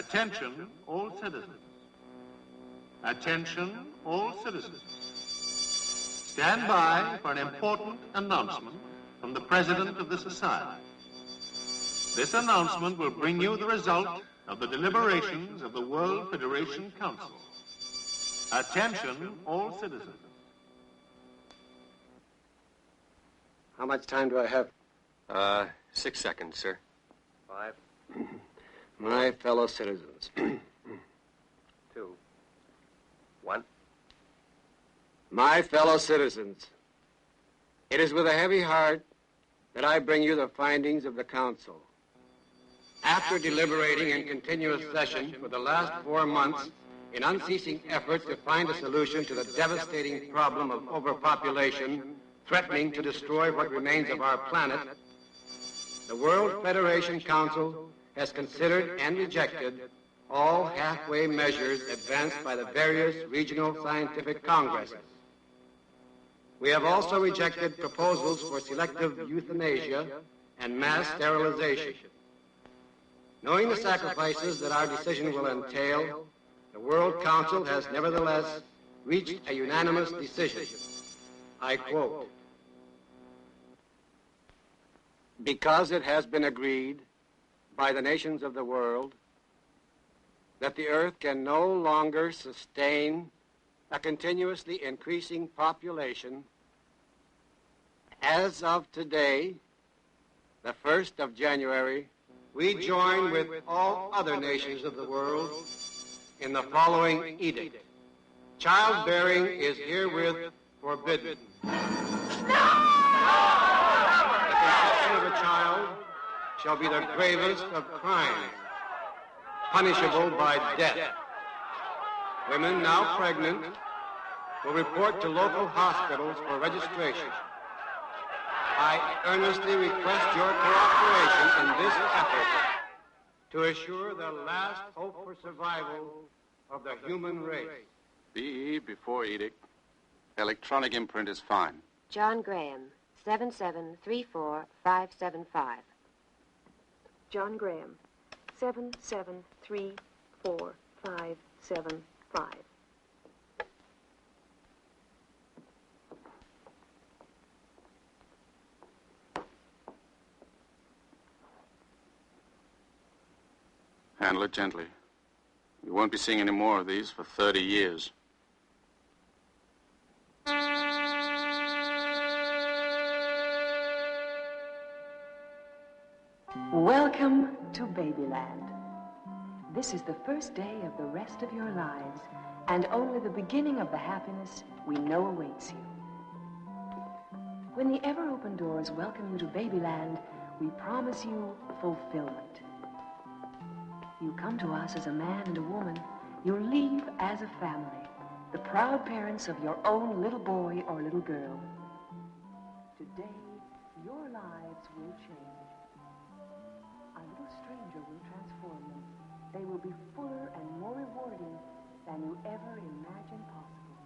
Attention, all citizens. Attention, all citizens. Stand by for an important announcement from the President of the Society. This announcement will bring you the result of the deliberations of the World Federation Council. Attention, all citizens. How much time do I have? 6 seconds, sir. 5. My fellow citizens. 2. 1. My fellow citizens, it is with a heavy heart that I bring you the findings of the Council. After deliberating in continuous session for the last 4 months in unceasing efforts to find a solution to the devastating problem of overpopulation threatening to destroy what remains of our planet, the World Federation Council has considered and rejected all halfway measures advanced by the various regional scientific congresses. We have also rejected proposals for selective euthanasia and mass sterilization. Knowing the sacrifices that our decision will entail, the World Council has nevertheless reached a unanimous decision. I quote, "Because it has been agreed by the nations of the world that the earth can no longer sustain a continuously increasing population, as of today, the 1st of January, we join with all other nations of the world in the following edict. Childbearing is herewith forbidden. The conception of a child shall be the gravest of crimes, punishable by death. Women now pregnant will report to local hospitals for registration. I earnestly request your cooperation in this effort to assure the last hope for survival of the human race." BE before edict. Electronic imprint is fine. John Graham, 7734575. John Graham, 7734575. Handle it gently. You won't be seeing any more of these for 30 years. Welcome to Babyland. This is the first day of the rest of your lives, and only the beginning of the happiness we know awaits you. When the ever-open doors welcome you to Babyland, we promise you fulfillment. You come to us as a man and a woman. You leave as a family, the proud parents of your own little boy or little girl. Today, your lives will change. A little stranger will transform them. They will be fuller and more rewarding than you ever imagined possible.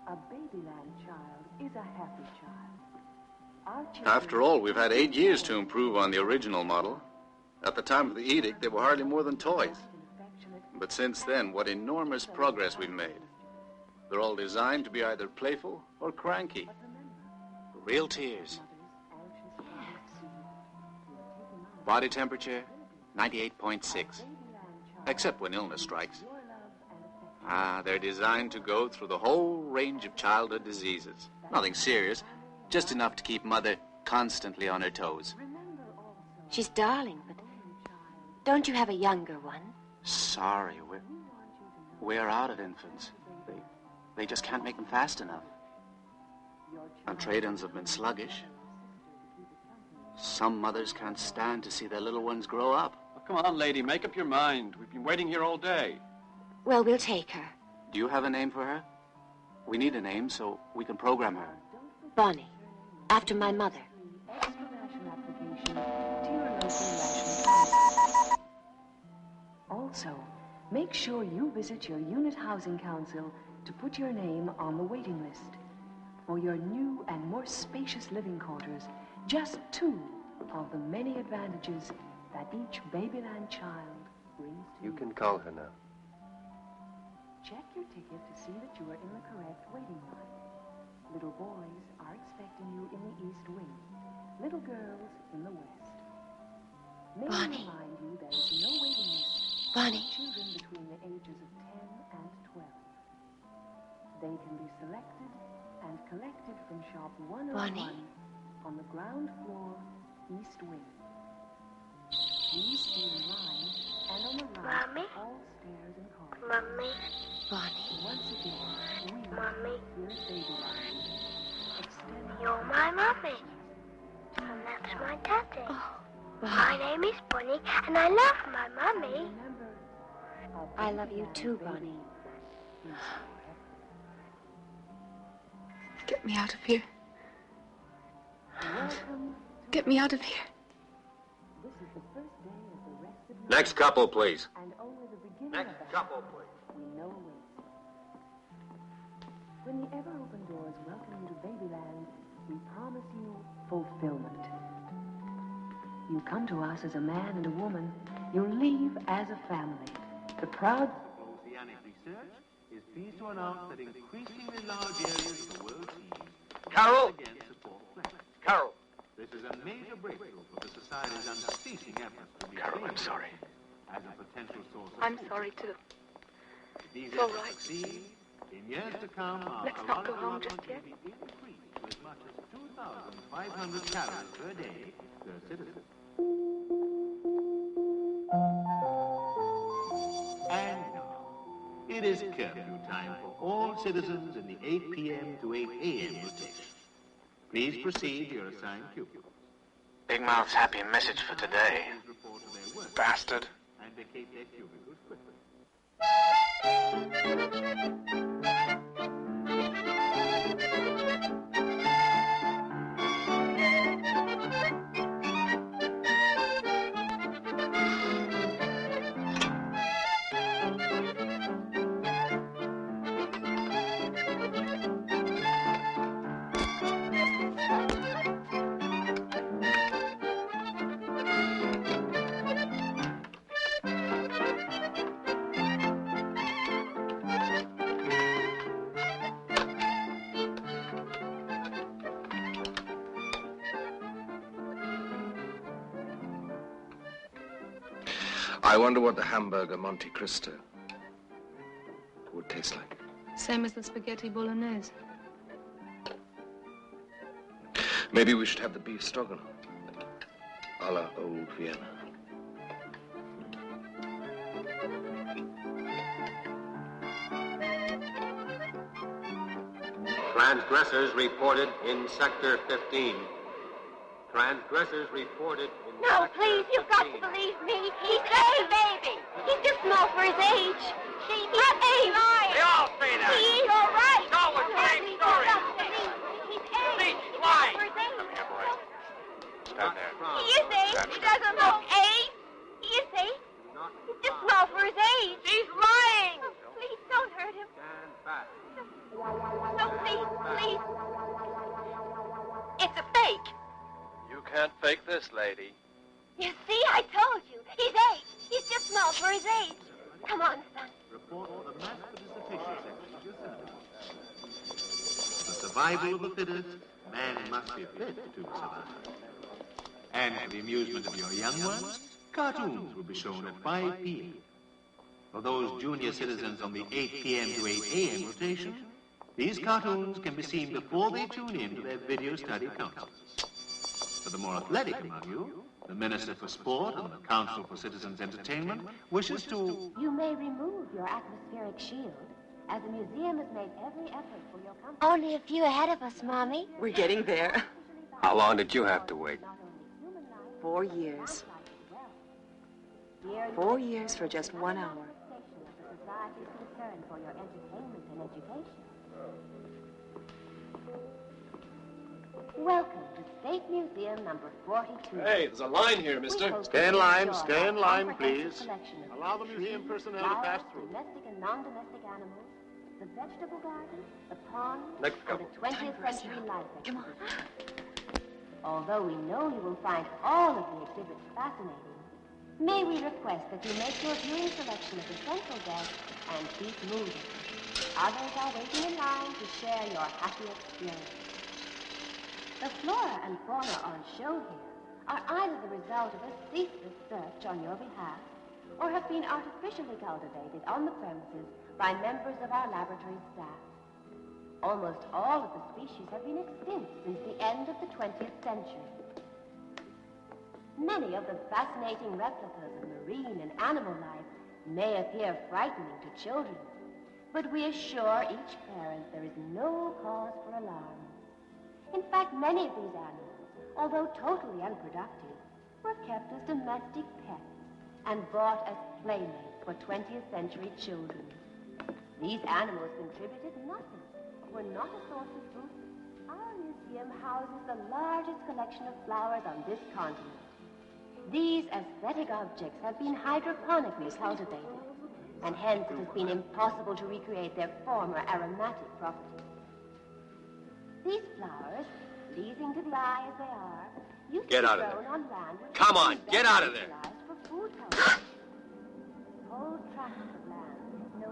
A Babyland child is a happy child. After all, we've had 8 years to improve on the original model. At the time of the edict, they were hardly more than toys. But since then, what enormous progress we've made. They're all designed to be either playful or cranky. Real tears. Body temperature, 98.6. Except when illness strikes. They're designed to go through the whole range of childhood diseases. Nothing serious, just enough to keep Mother constantly on her toes. She's darling, but don't you have a younger one? Sorry, we're out of infants. They just can't make them fast enough. And trade-ins have been sluggish. Some mothers can't stand to see their little ones grow up. Oh, come on, lady, make up your mind. We've been waiting here all day. Well, we'll take her. Do you have a name for her? We need a name so we can program her. Bonnie, after my mother. Extra ration application to your local ration counter. Also, make sure you visit your unit housing council to put your name on the waiting list for your new and more spacious living quarters. Just 2 of the many advantages that each Babyland child brings to You can call her now. Check your ticket to see that you are in the correct waiting line. Little boys are expecting you in the east wing. Little girls in the west. May I Bonnie. remind you there is no waiting list Bonnie. for children between the ages of 10 and 12. They can be selected and collected from shop 101 Bonnie. on the ground floor, east wing. Please stay in line and on the right Mommy? of all stairs and corridors. Mommy, Bonnie. Once again, we Mommy. here at Babyland extend you're my mommy. And that's my daddy. Oh, My Bonnie. name is Bonnie, and I love my mommy. remember I love you too, Bonnie. Get me out of here. Welcome. Get me out of here. This is the first day of the rest of your Next couple, please. and only the beginning Next of the couple, happiness we know awaits you. When the ever-open doors welcome you to Babyland, we promise you fulfillment. You come to us as a man and a woman. You leave as a family. The proud Oceanic Research is pleased to announce that increasingly large areas of the world seas Carol! again support flight. Carol! This is a major breakthrough for the Society's unceasing efforts to be Carol, I'm clean sorry. as a potential source of I'm food. sorry too. If these It's all efforts right. succeed, in years to come, our Let's not go caloric home allotment just yet. will be increased to as much as 2,500 calories per day per citizen. And now, it is curfew time for all citizens in the 8 p.m. to 8 a.m. rotation. Please proceed to your assigned cubicles. Big Mouth's happy message for today. Please report to their work Bastard. and vacate their cubicles quickly. I wonder what the hamburger Monte Cristo would taste like. Same as the spaghetti bolognese. Maybe we should have the beef stroganoff, a la old Vienna. Transgressors reported in Sector 15. Transgressors reported in No, Sector please, you've got to 15. believe me. He's a baby. He's too small for his age. He's lying. They all say that. You're right. It's always the same story. He's See, age. she's lying. For his age. Come here, boy. Stand there. He is age. He doesn't look age. He is age. He's too small for his age. He's lying. Oh, please don't hurt him. Stand back. No, please. It's a fake. You can't fake this, lady. You see, I told you. He's age. He's too small for his age. Come on, son. Report for the mass participation section of your service. The survival of the fittest, man must be fit to survive. And for the amusement of your young ones, cartoons will be shown at 5 p.m. For those junior citizens on the 8 p.m. to 8 a.m. rotation, these cartoons can be seen before they tune in to their video study councils. For the more athletic among you, the Minister for Sport and the Council for Citizens' Entertainment wishes to... You may remove your atmospheric shield, as the museum has made every effort for your comfort. Only a few ahead of us, Mommy. We're getting there. How long did you have to wait? 4 years. 4 years for just 1 hour. The Society's concern for your entertainment and education. Welcome to State Museum number 42. Hey, there's a line here, mister. Stay in line, please. Allow the museum personnel to pass through. Domestic and non-domestic animals, the vegetable garden, the pond, Next and couple. the 20th century life Come on. exhibit. Although we know you will find all of the exhibits fascinating, may we request that you make your viewing selection at the central desk and keep moving. Others are waiting in line to share your happy experience. The flora and fauna on show here are either the result of a ceaseless search on your behalf or have been artificially cultivated on the premises by members of our laboratory staff. Almost all of the species have been extinct since the end of the 20th century. Many of the fascinating replicas of marine and animal life may appear frightening to children, but we assure each parent there is no cause for alarm. In fact, many of these animals, although totally unproductive, were kept as domestic pets and bought as playmates for 20th century children. These animals contributed nothing, were not a source of food. Our museum houses the largest collection of flowers on this continent. These aesthetic objects have been hydroponically cultivated, and hence it has been impossible to recreate their former aromatic properties. These flowers, pleasing to the eye as they are, used to be grown on land which Come on, get out of there. utilized for food culture. Whole tracts of land, no.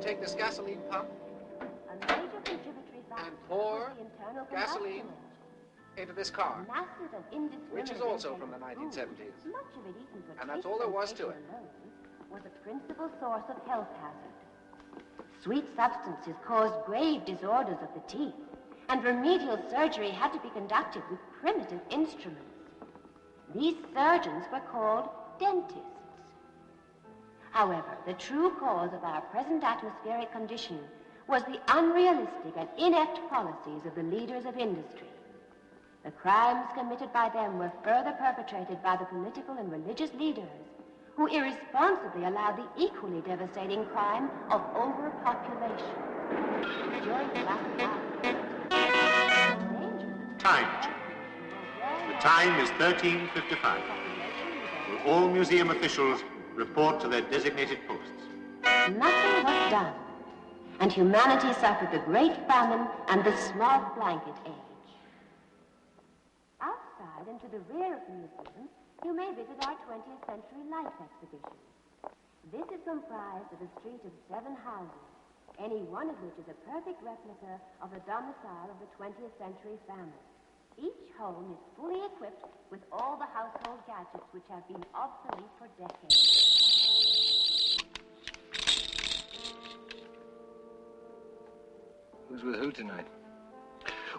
Take this gasoline pump A major contributory factor and pour was the internal gasoline combustion into this car, Massive and indiscriminate which is also intake from the of 1970s. food, much of it eaten for And that's taste all there was to sensation it. alone, was a principal source of health hazard. Sweet substances caused grave disorders of the teeth, and remedial surgery had to be conducted with primitive instruments. These surgeons were called dentists. However, the true cause of our present atmospheric condition was the unrealistic and inept policies of the leaders of industry. The crimes committed by them were further perpetrated by the political and religious leaders who irresponsibly allowed the equally devastating crime of overpopulation. During the last Time. The time is 13:55. Will all museum officials report to their designated posts? Nothing was done, and humanity suffered the Great Famine and the Small Blanket Age. Outside and to the rear of the museum, you may visit our 20th Century Life exhibition. This is comprised of a street of 7 houses, any one of which is a perfect replica of the domicile of the 20th century family. Each home is fully equipped with all the household gadgets which have been obsolete for decades. Who's with who tonight?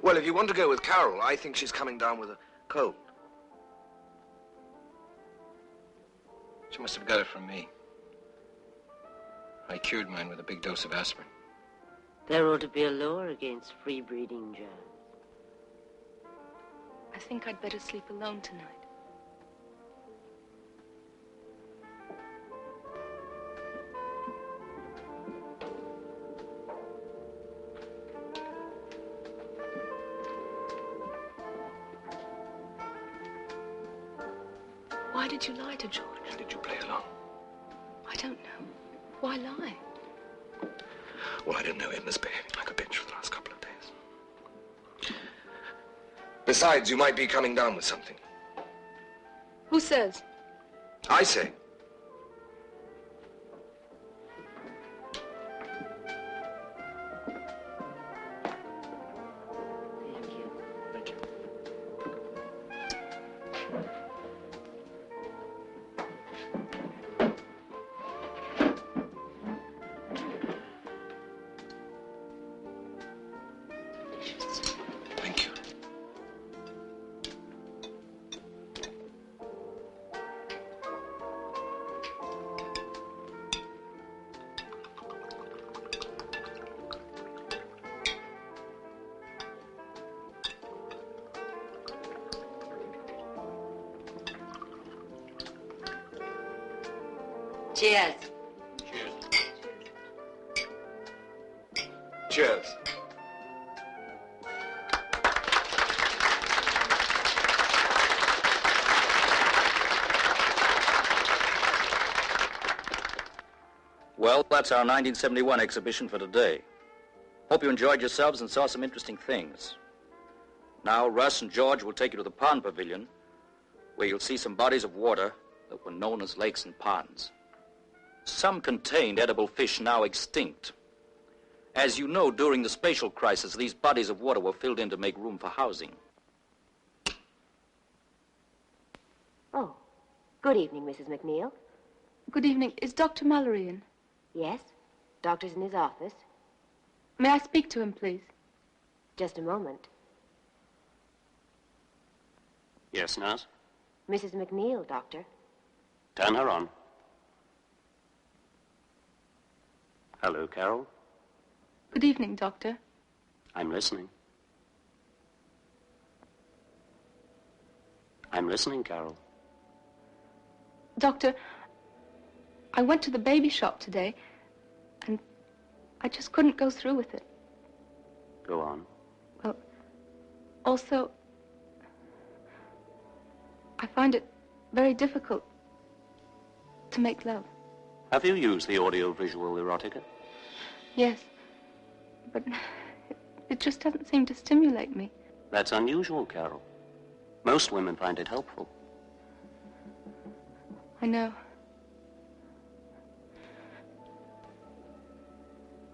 Well, if you want to go with Carol, I think she's coming down with a cold. She must have got it from me. I cured mine with a big dose of aspirin. There ought to be a law against free-breeding germs. I think I'd better sleep alone tonight. Why did you lie to George? And did you play along? I don't know. Why lie? Well, I don't know him misbehaving like a bitch for the last couple of days. Besides, you might be coming down with something. Who says? I say. Thank you. Thank you. Delicious. Thank you. Cheers. Cheers. Well, that's our 1971 exhibition for today. Hope you enjoyed yourselves and saw some interesting things. Now, Russ and George will take you to the pond pavilion, where you'll see some bodies of water that were known as lakes and ponds. Some contained edible fish now extinct. As you know, during the spatial crisis, these bodies of water were filled in to make room for housing. Oh, good evening, Mrs. McNeil. Good evening. Is Dr. Mallory in? Yes, doctor's in his office. May I speak to him, please? Just a moment. Yes, nurse? Mrs. McNeil, doctor. Turn her on. Hello, Carol. Good evening, Doctor. I'm listening. I'm listening, Carol. Doctor, I went to the baby shop today, and I just couldn't go through with it. Go on. Well, also, I find it very difficult to make love. Have you used the audio-visual erotica? Yes, but it just doesn't seem to stimulate me. That's unusual, Carol. Most women find it helpful. I know.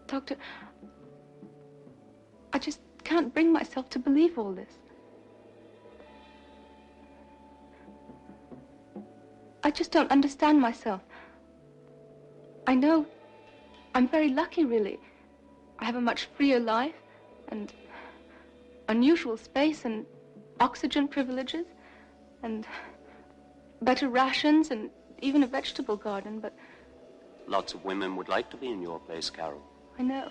Doctor, I just can't bring myself to believe all this. I just don't understand myself. I know I'm very lucky, really. I have a much freer life and unusual space and oxygen privileges and better rations and even a vegetable garden, but... Lots of women would like to be in your place, Carol. I know.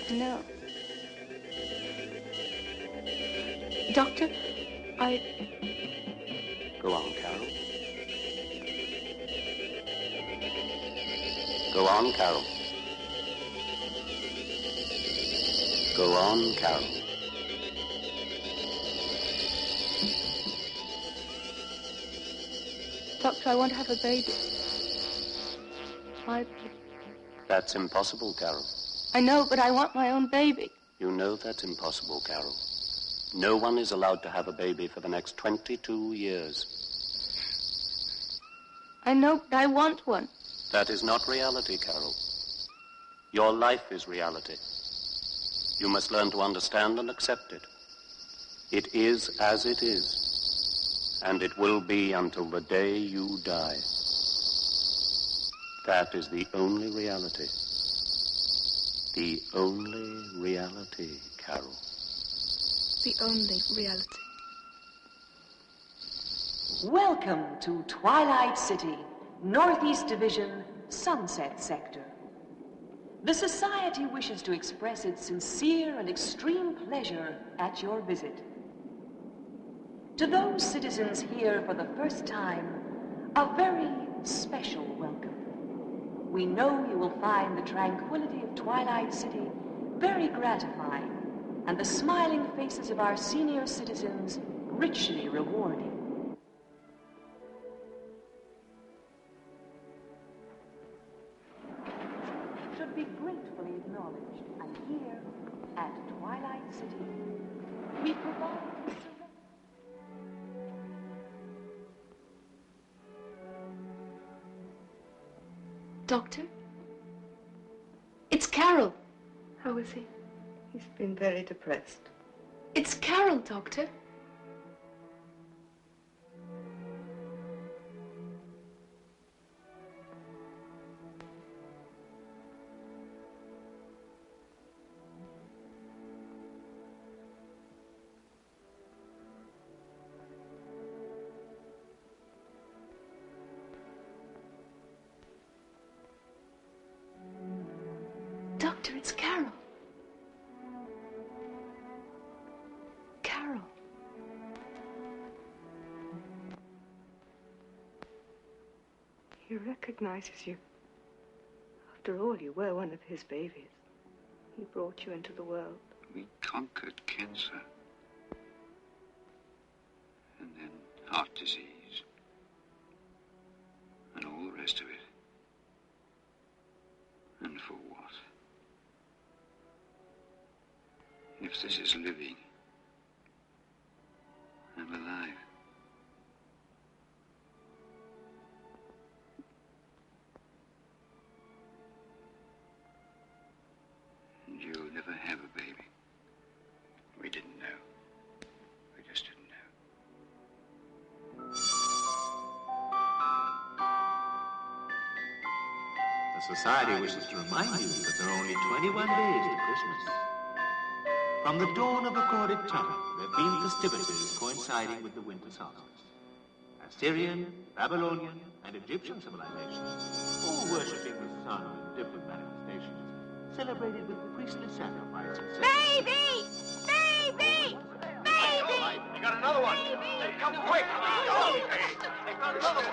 I know. Doctor, Go on, Carol. Go on, Carol. Go on, Carol. Doctor, I want to have a baby. My baby. That's impossible, Carol. I know, but I want my own baby. You know that's impossible, Carol. No one is allowed to have a baby for the next 22 years. I know, but I want one. That is not reality, Carol. Your life is reality. You must learn to understand and accept it. It is as it is, and it will be until the day you die. That is the only reality. The only reality, Carol. The only reality. Welcome to Twilight City, Northeast Division, Sunset Sector. The Society wishes to express its sincere and extreme pleasure at your visit. To those citizens here for the first time, a very special welcome. We know you will find the tranquility of Twilight City very gratifying, and the smiling faces of our senior citizens richly rewarding. Should be gratefully acknowledged, and here at Twilight City, we provide Doctor? It's Carol. How is he? He's been very depressed. It's Carol, Doctor. Doctor, it's Carol. Carol. He recognizes you After all, you were one of his babies. He brought you into the world. We conquered cancer. And then heart disease. And all the rest of it. And for what? If this is living, I'm alive. And you'll never have a baby. We didn't know. We just didn't know. The Society wishes to remind you that there are only 21 days to Christmas. From the dawn of recorded time, there have been festivities coinciding with the winter solstice. Assyrian, Babylonian, and Egyptian civilizations, all worshipping the sun in different manifestations, celebrated with priestly sacrifice and Baby! Baby! Baby! You got another one. Baby. Come quick. They found another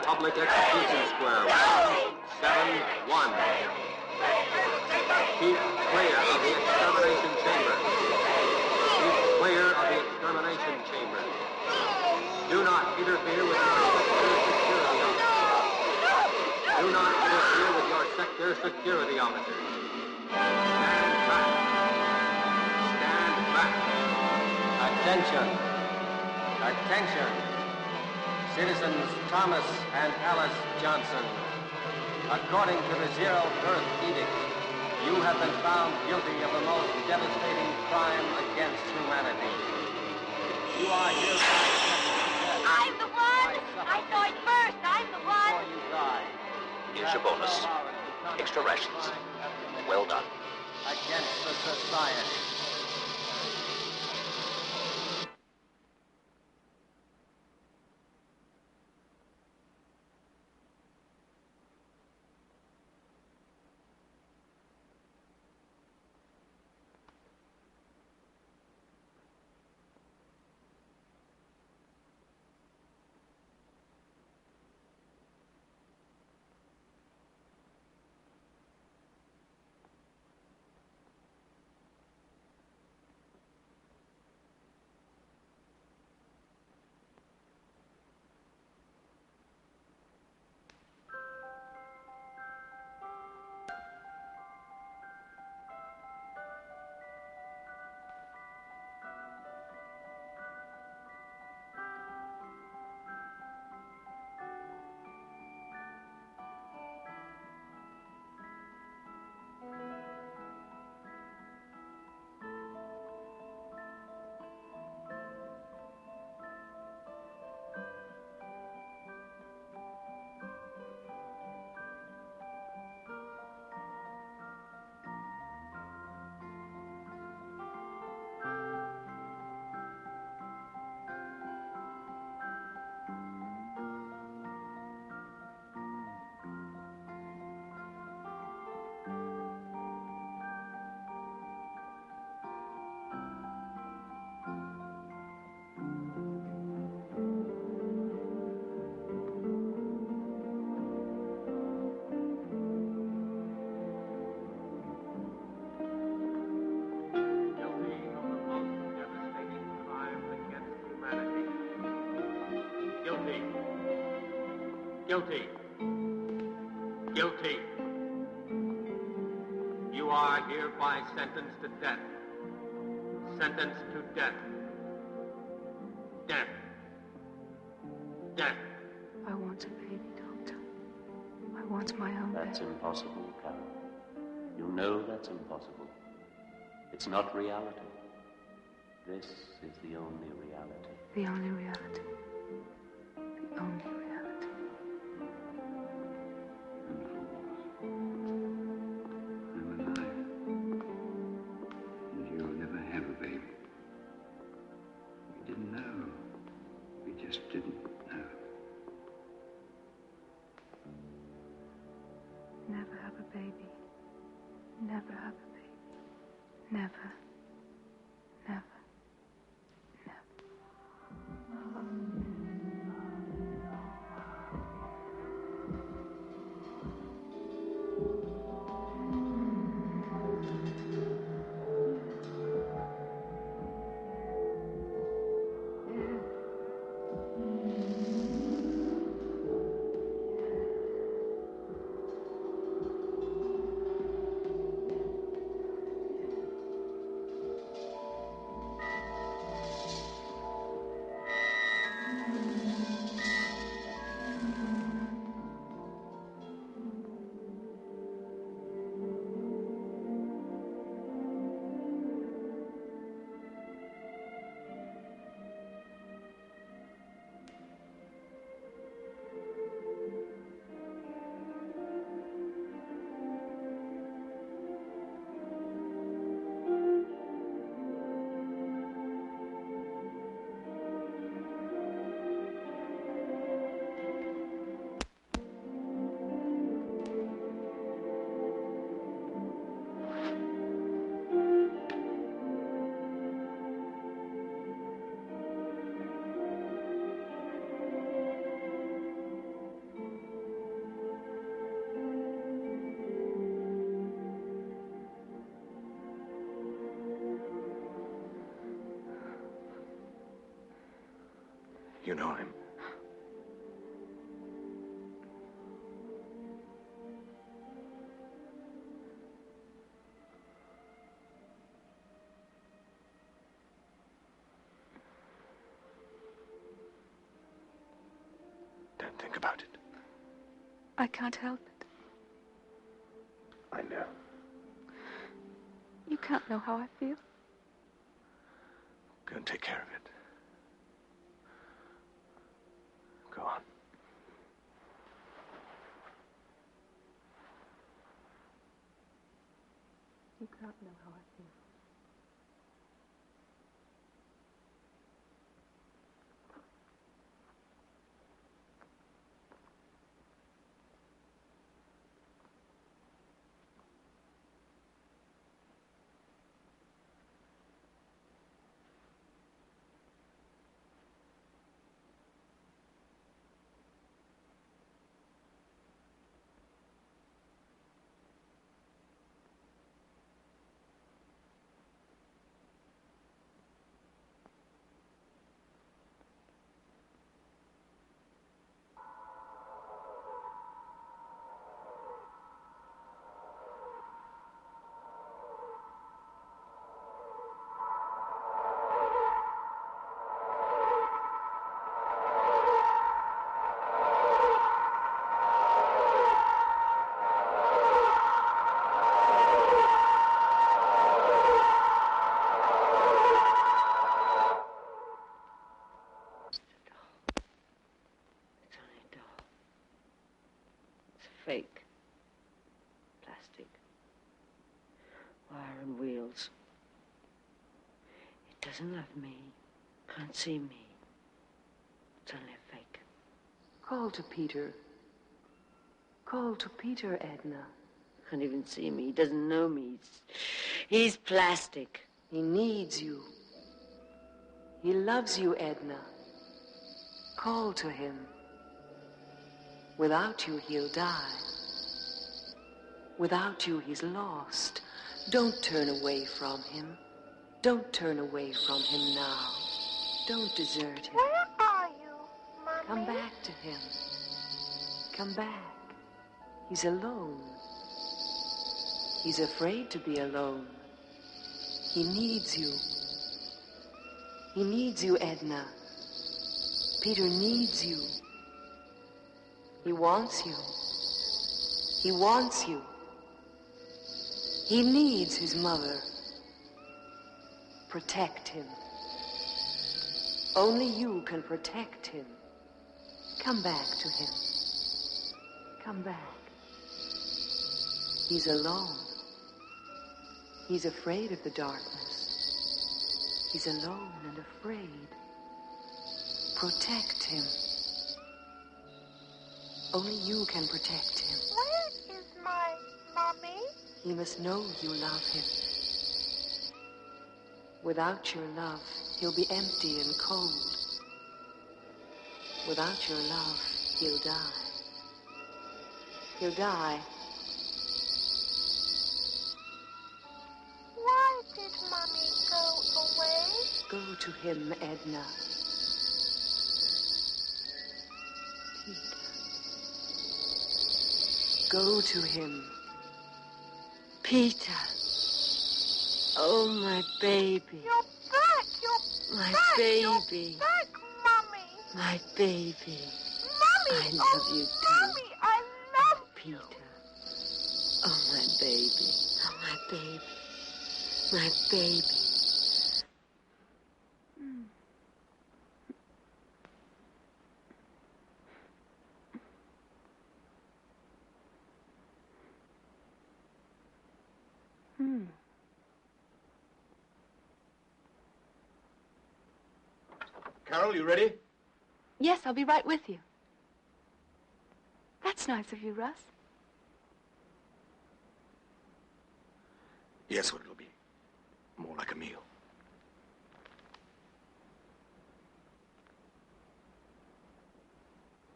Public execution square. 7-1. Keep clear of the extermination chamber. Keep clear of the extermination chamber. Do not interfere with your sector security officers. Do not interfere with your sector security officers. Stand back. Stand back. Attention. Attention. Citizens Thomas and Alice Johnson, according to the Zero Birth Edict, you have been found guilty of the most devastating crime against humanity. You are hereby I'm the one! I saw it first! I'm the one! before you die. Here's your bonus. Extra rations. Well done. Against the society. Guilty. Guilty. You are hereby sentenced to death. Sentenced to death. Death. Death. I want a baby, Doctor. I want my own That's baby. impossible, Carol. You know that's impossible. It's not reality. This is the only reality. The only reality. The only reality. I'm alive. And you'll never have a baby. We didn't know. have a baby. Never have a baby. Never. Never. You know him. Don't think about it. I can't help it. I know. You can't know how I feel. Go and take care of it. Go on. You can't know how I feel. Fake. Plastic. Wire and wheels. It doesn't love me. Can't see me. It's only a fake. Call to Peter. Call to Peter, Edna. Can't even see me. He doesn't know me. He's plastic. He needs you. He loves you, Edna. Call to him. Without you, he'll die. Without you, he's lost. Don't turn away from him. Don't turn away from him now. Don't desert him. Where are you, Mommy? Come back to him. Come back. He's alone. He's afraid to be alone. He needs you. He needs you, Edna. Peter needs you. He wants you. He wants you. He needs his mother. Protect him. Only you can protect him. Come back to him. Come back. He's alone. He's afraid of the darkness. He's alone and afraid. Protect him. Only you can protect him. Where is my He must know you love him. Without your love, he'll be empty and cold. Without your love, he'll die. He'll die. Why did Mommy go away? Go to him, Edna. Peter. Go to him. Peter. Oh, my baby. You're back. You're My back. baby. You're back, Mommy. My baby. Mommy. I love you too. Mommy, I love Peter. Oh, my baby. Oh, my baby. My baby. Carol, you ready? Yes, I'll be right with you. That's nice of you, Russ. Yes, well, it'll be more like a meal.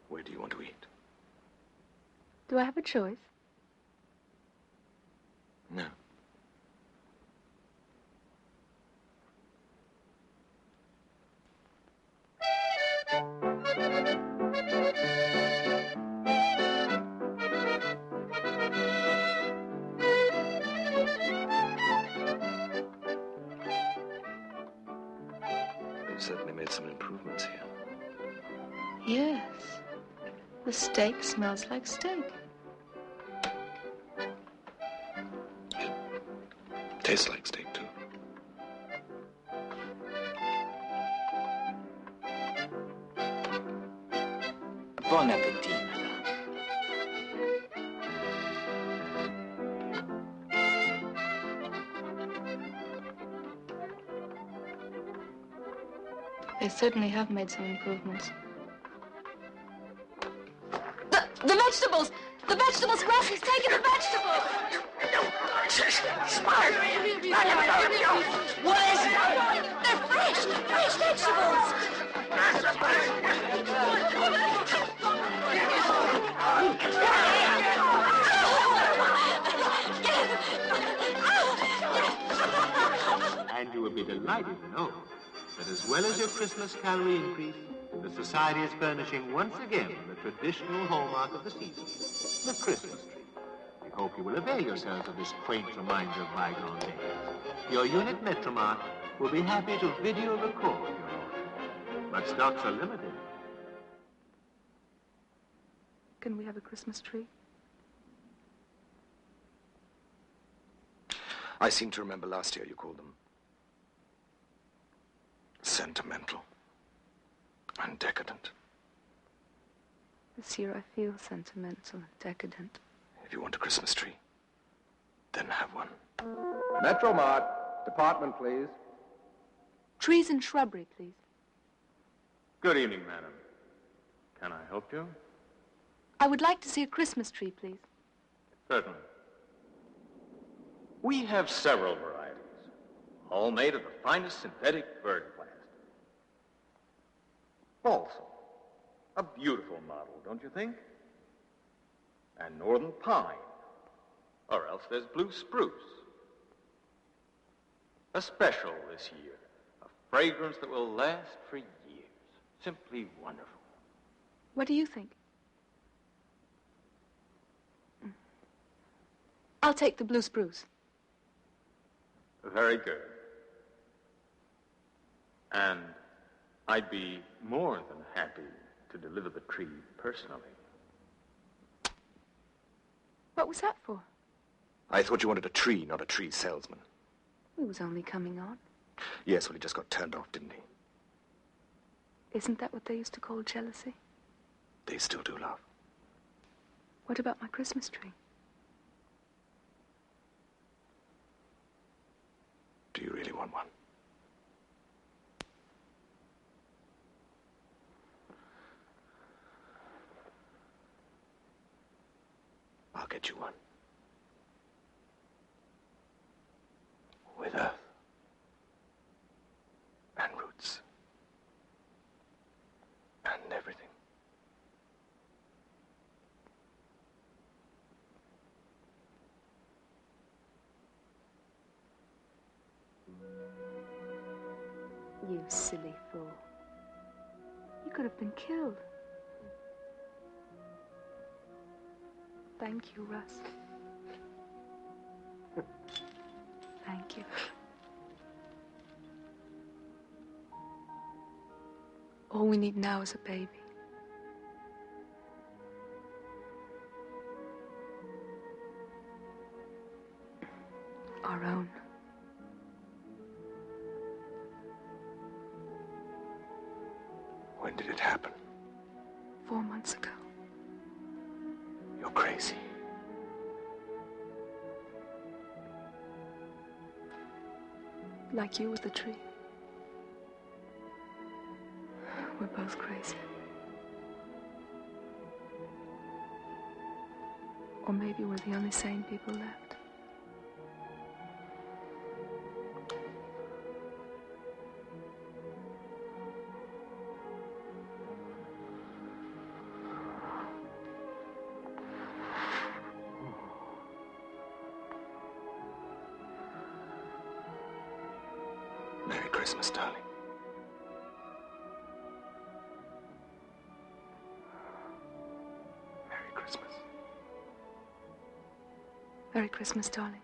Where do you want to eat? Do I have a choice? No. They've certainly made some improvements here. Yes. The steak smells like steak. Tastes like steak, too. Bon appetit, madame. They certainly have made some improvements. The vegetables! The vegetables! Russ, he's taking the vegetables! Smart! What is it? They're fresh! Fresh vegetables! And you will be delighted to know that as well as your Christmas calorie increase, the Society is furnishing once again the traditional hallmark of the season, the Christmas tree. We hope you will avail yourselves of this quaint reminder of bygone days. Your unit Metromart will be happy to video record your order, but stocks are limited. Can we have a Christmas tree? I seem to remember last year you called them sentimental and decadent. This year I feel sentimental and decadent. If you want a Christmas tree, then have one. Metromart. Department, please. Trees and shrubbery, please. Good evening, madam. Can I help you? I would like to see a Christmas tree, please. Certainly. We have several varieties, all made of the finest synthetic bird plast. Balsam, a beautiful model, don't you think? And northern pine, or else there's blue spruce. A special this year, a fragrance that will last for years. Simply wonderful. What do you think? I'll take the blue spruce. Very good. And I'd be more than happy to deliver the tree personally. What was that for? I thought you wanted a tree, not a tree salesman. He was only coming on. Yes, well, he just got turned off, didn't he? Isn't that what they used to call jealousy? They still do, love. What about my Christmas tree? Do you really want one? I'll get you one. You silly fool. You could have been killed. Thank you, Russ. Thank you. All we need now is a baby. Our own. When did it happen? 4 months ago. You're crazy. Like you with the tree. We're both crazy. Or maybe we're the only sane people left. Merry Christmas, darling. Merry Christmas. Merry Christmas, darling.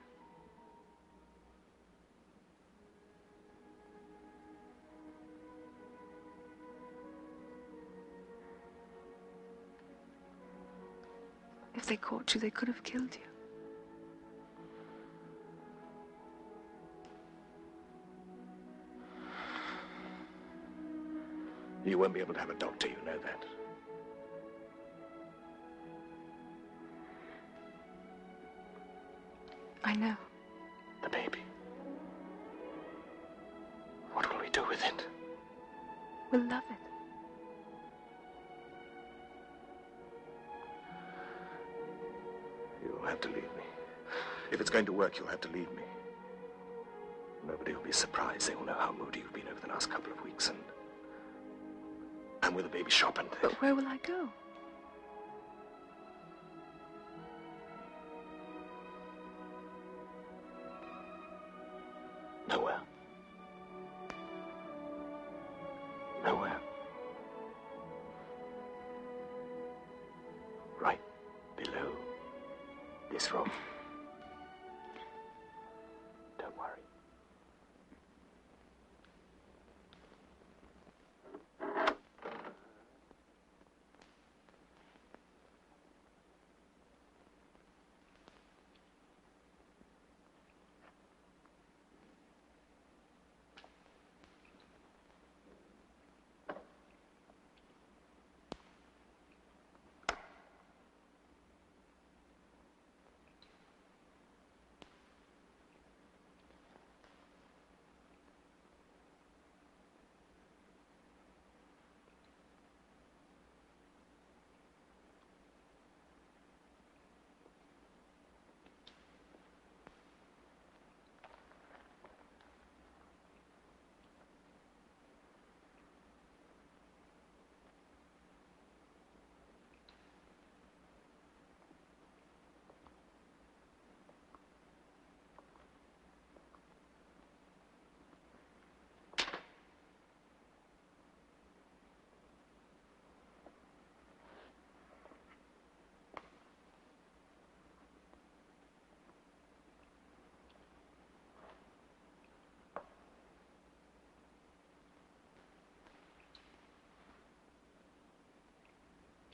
If they caught you, they could have killed you. You won't be able to have a doctor, you know that. I know. The baby. What will we do with it? We'll love it. You'll have to leave me. If it's going to work, you'll have to leave me. Nobody will be surprised. They will know how moody you've been over the last couple of weeks, and with the baby shop and... But where will I go? Nowhere. Nowhere. Right below this room. Don't worry.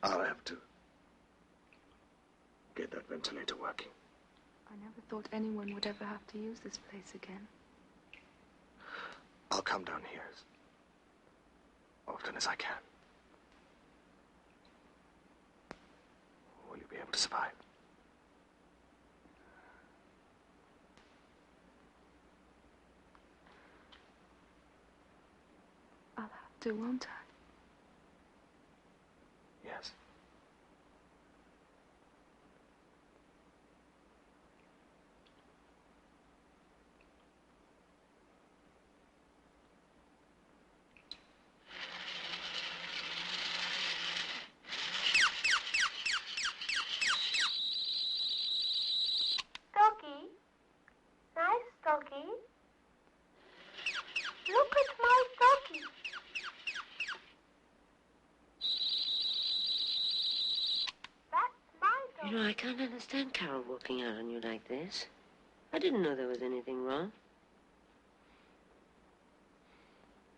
I'll have to get that ventilator working. I never thought anyone would ever have to use this place again. I'll come down here as often as I can. Will you be able to survive? I'll have to, won't I? Yes. Doggy. Nice doggy. Look at my doggy. You know, I can't understand Carol walking out on you like this. I didn't know there was anything wrong.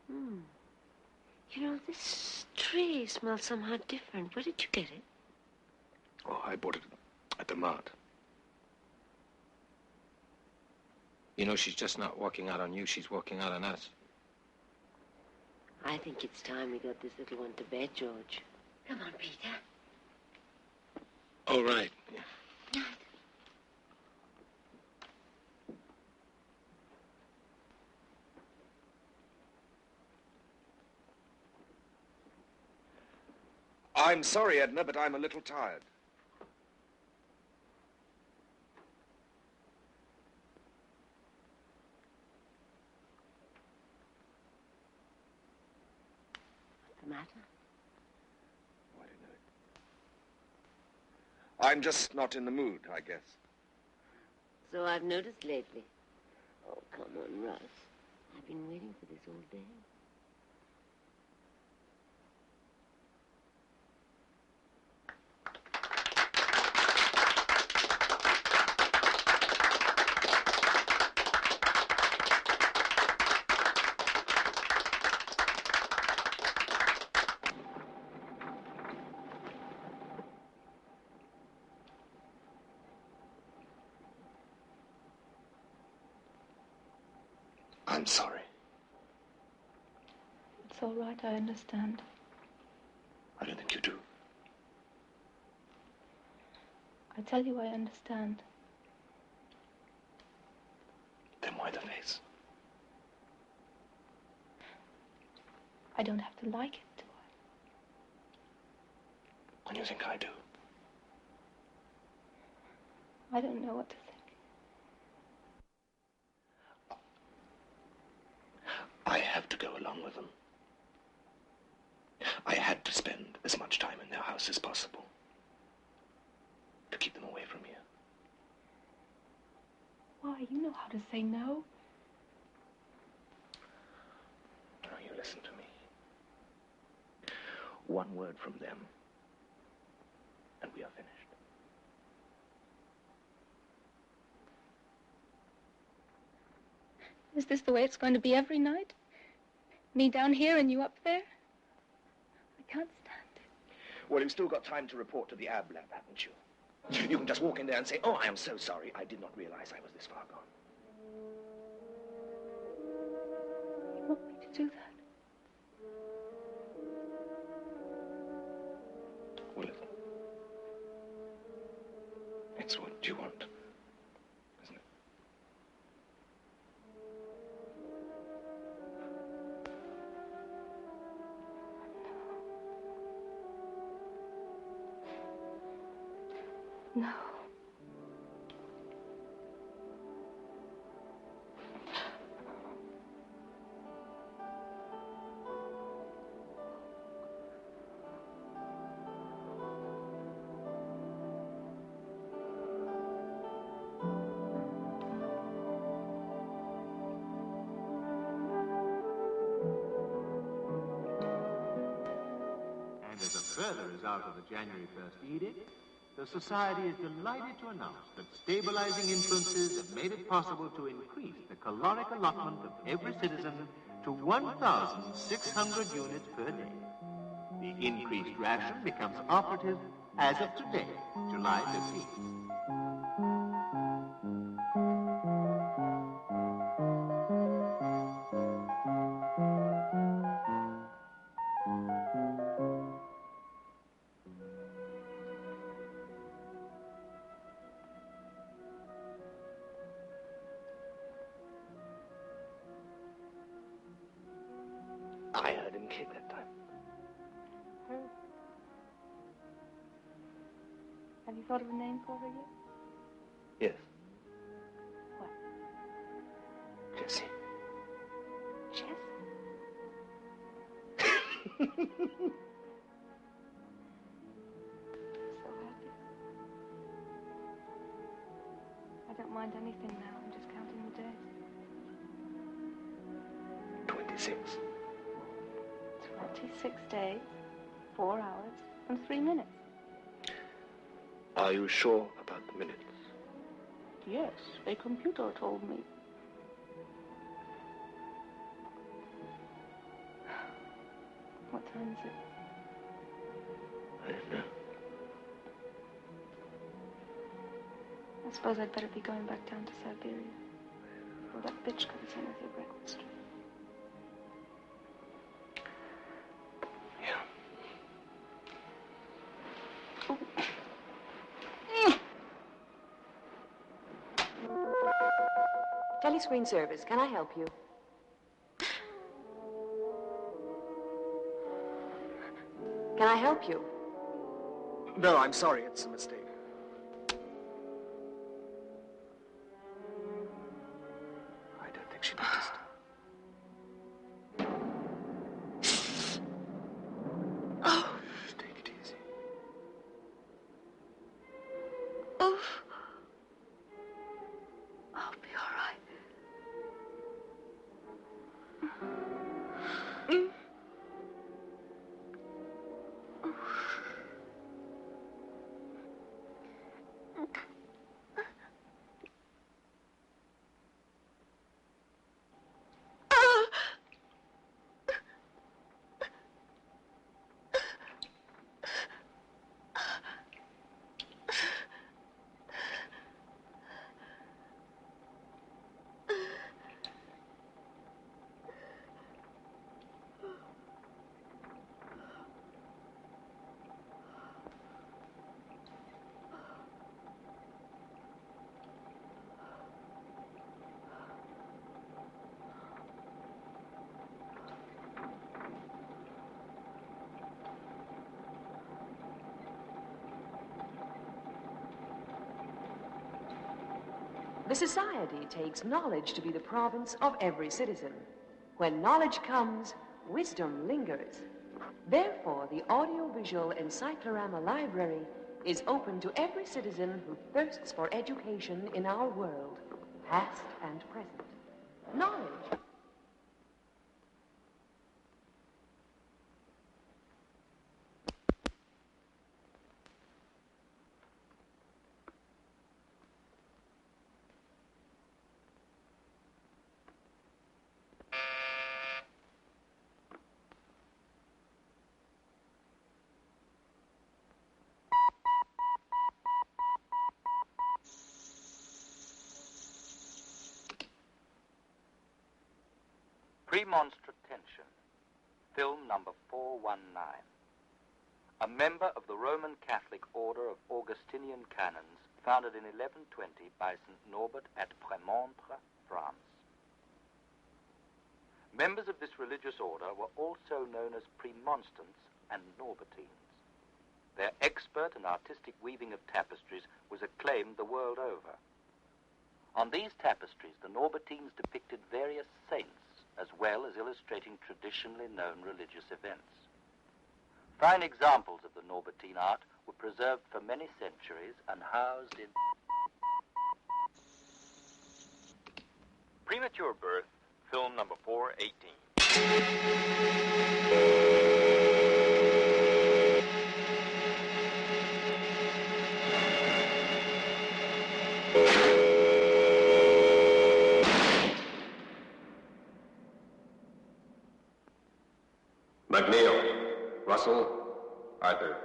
You know, this tree smells somehow different. Where did you get it? Oh, I bought it at the mart. You know, she's just not walking out on you, she's walking out on us. I think it's time we got this little one to bed, George. Come on, Peter. Oh, right. Night. I'm sorry, Edna, but I'm a little tired. What's the matter? I don't know. I'm just not in the mood, I guess. So I've noticed lately. Oh, come on, Russ. I've been waiting for this all day. I'm sorry. It's all right, I understand. I don't think you do. I tell you I understand. Then why the face? I don't have to like it, do I? And you think I do? I don't know what to think. I have to go along with them. I had to spend as much time in their house as possible to keep them away from here. Why? You know how to say no. Now you listen to me. One word from them, and we are finished. Is this the way it's going to be every night? Me down here and you up there? I can't stand it. Well, you've still got time to report to the ab lab, haven't you? You can just walk in there and say, "Oh, I am so sorry. I did not realize I was this far gone." You want me to do that? Well, it's what you want, isn't it? No. And as a further result of the January 1st edict, the Society is delighted to announce that stabilizing influences have made it possible to increase the caloric allotment of every citizen to 1,600 units per day. The increased ration becomes operative as of today, July 15th. I heard him kick that time. Have you thought of a name for her yet? Yes. What? Jessie. Jess? So happy. I don't mind anything now. I'm just counting the days. 26. 26 days, 4 hours, and 3 minutes. Are you sure about the minutes? Yes, a computer told me. What time is it? I don't know. I suppose I'd better be going back down to Siberia. Before that bitch comes in with your breakfast. Yeah. Telescreen service, can I help you? Can I help you? No, I'm sorry, it's a mistake. I don't think she noticed. Oh. Take it easy. Oh. I'll be all right. The society takes knowledge to be the province of every citizen. When knowledge comes, wisdom lingers. Therefore, the audiovisual Encyclorama Library is open to every citizen who thirsts for education in our world, past and present. Knowledge. Premonstrate tension. Film number 419. A member of the Roman Catholic Order of Augustinian Canons, founded in 1120 by St. Norbert at Prémontre, France. Members of this religious order were also known as Premonstrants and Norbertines. Their expert and artistic weaving of tapestries was acclaimed the world over. On these tapestries, the Norbertines depicted various saints, as well as illustrating traditionally known religious events. Fine examples of the Norbertine art were preserved for many centuries and housed in Premature Birth, film number 418. McNeil, Russell, Arthur.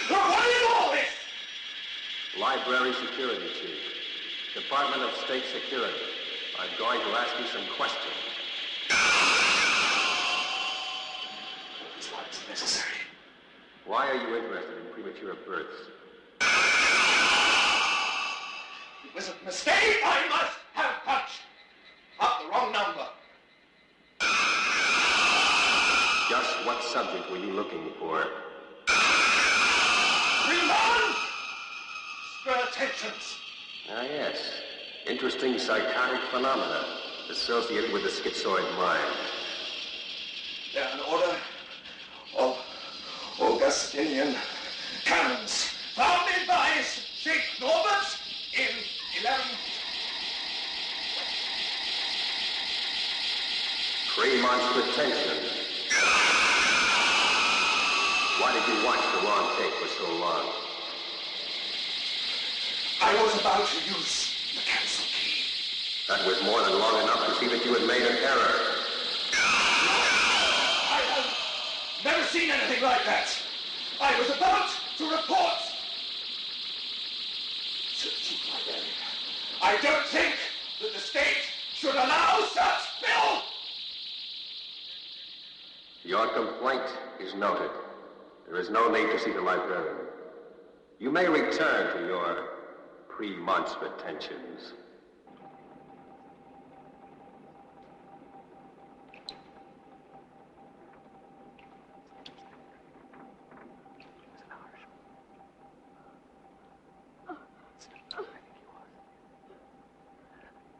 What is all this? Library Security Chief. Department of State Security. I'm going to ask you some questions. It's not necessary. Why are you interested in premature births? It was a mistake. I must have touched up the wrong number. Just what subject were you looking for? Tensions. Ah, yes. Interesting psychotic phenomena associated with the schizoid mind. They're an order of Augustinian canons, founded by St. Norbert in 11... 3 months detention. Why did you watch the wrong tape for so long? I was about to use the cancel key. That was more than long enough to see that you had made an error. I have never seen anything like that. I was about to report to the chief librarian. I don't think that the state should allow such filth. Your complaint is noted. There is no need to see the librarian. You may return to your 3 months detentions.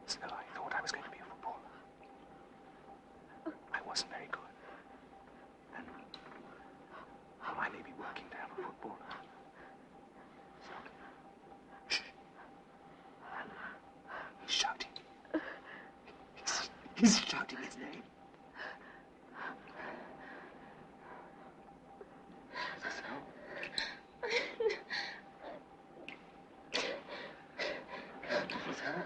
So I thought I was going to be a footballer. I wasn't very good. And I may be working to have a footballer. Shh. And he's shouting. He's shouting his name. Is this so? Is this her?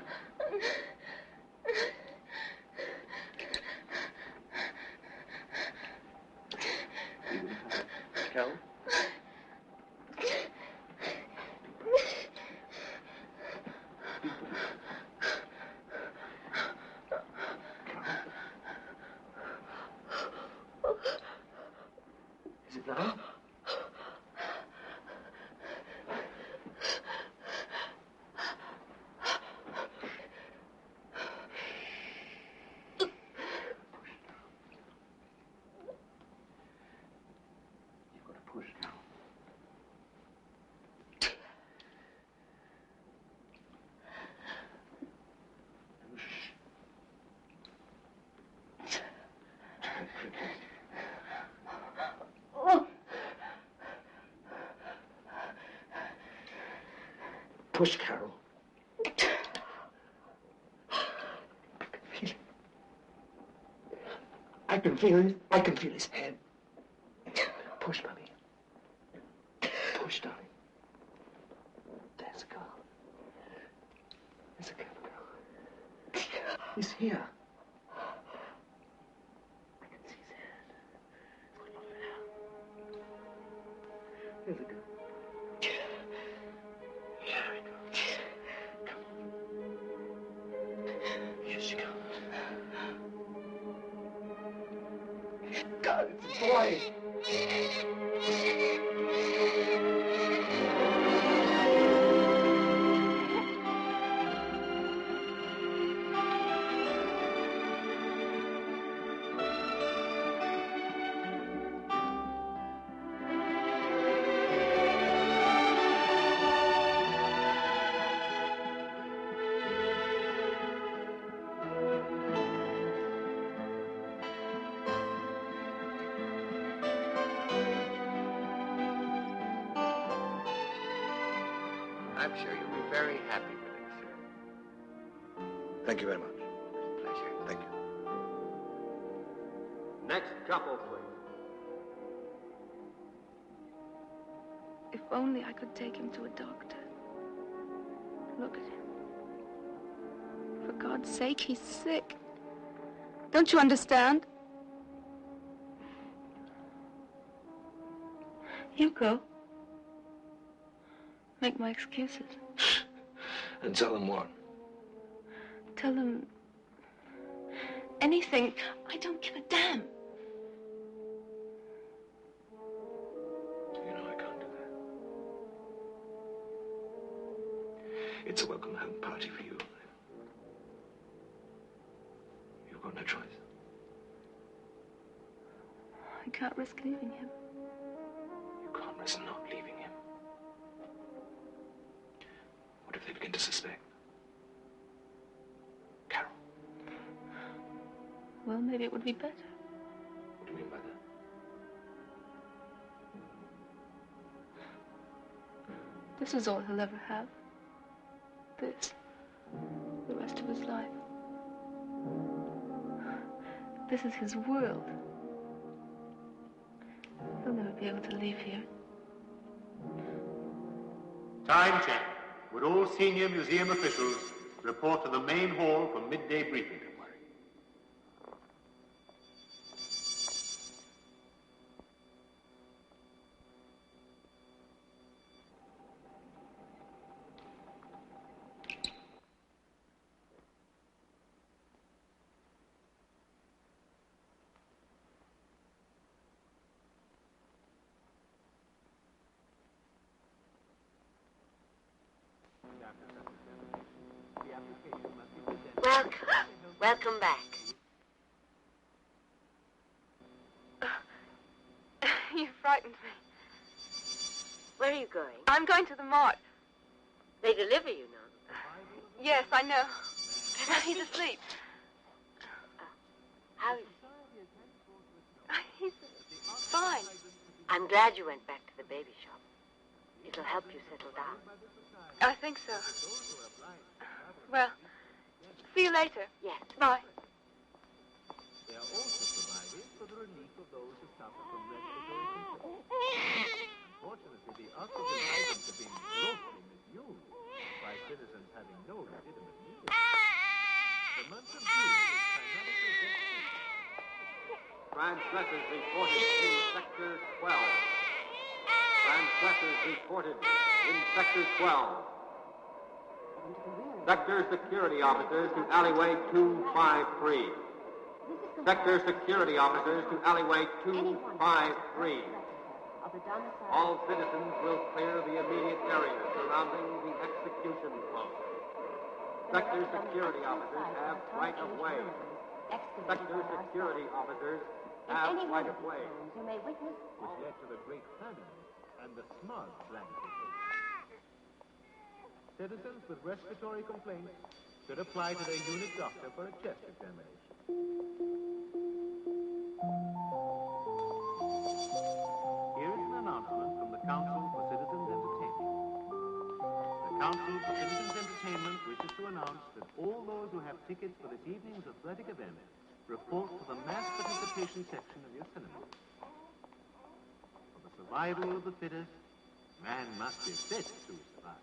Carol? Is it now? Push now. Push, Carol. I can feel it. I can feel his head. Push, Bobby. Push, darling. There's a girl. There's a girl. He's here. I can see his head. It's got long hair. There's a girl. Here we go. Come on. Here she comes. God, it's a boy. I'm sure you'll be very happy with it, sir. Thank you very much. Pleasure. Thank you. Next couple, please. If only I could take him to a doctor. Look at him. For God's sake, he's sick. Don't you understand? You go. Make my excuses. And tell them what? Tell them anything. I don't give a damn. You know I can't do that. It's a welcome home party for you. You've got no choice. I can't risk leaving him. You can't risk not leaving him. What if they begin to suspect? Carol. Well, maybe it would be better. What do you mean by that? This is all he'll ever have. This. The rest of his life. this is his world. He'll never be able to leave here. Time check. Would all senior museum officials report to the main hall for midday briefing? Welcome back. You frightened me. Where are you going? I'm going to the mart. They deliver, you know. Yes, I know. He's asleep. How is he? He's fine. I'm glad you went back to the baby shop. It'll help you settle down. I think so. Well, see you later. Yes. Bye. They are also provided for the relief of those who suffer from respiratory complaints. Unfortunately, the oxygen items are being grossly misused by citizens having no legitimate need. The month of June is primarily dedicated. Transgressors reported in Sector 12. Transgressors reported in Sector 12. Sector security officers to alleyway 253. Sector security officers to alleyway 253. All citizens will clear the immediate area surrounding the execution post. Sector security officers have right of way. Sector security officers have right of way. Which led to the great famine and the smog blanket. Citizens with respiratory complaints should apply to their unit doctor for a chest examination. Here is an announcement from the Council for Citizens Entertainment. The Council for Citizens Entertainment wishes to announce that all those who have tickets for this evening's athletic event report to the mass participation section of your cinema. For the survival of the fittest, man must be fit to survive.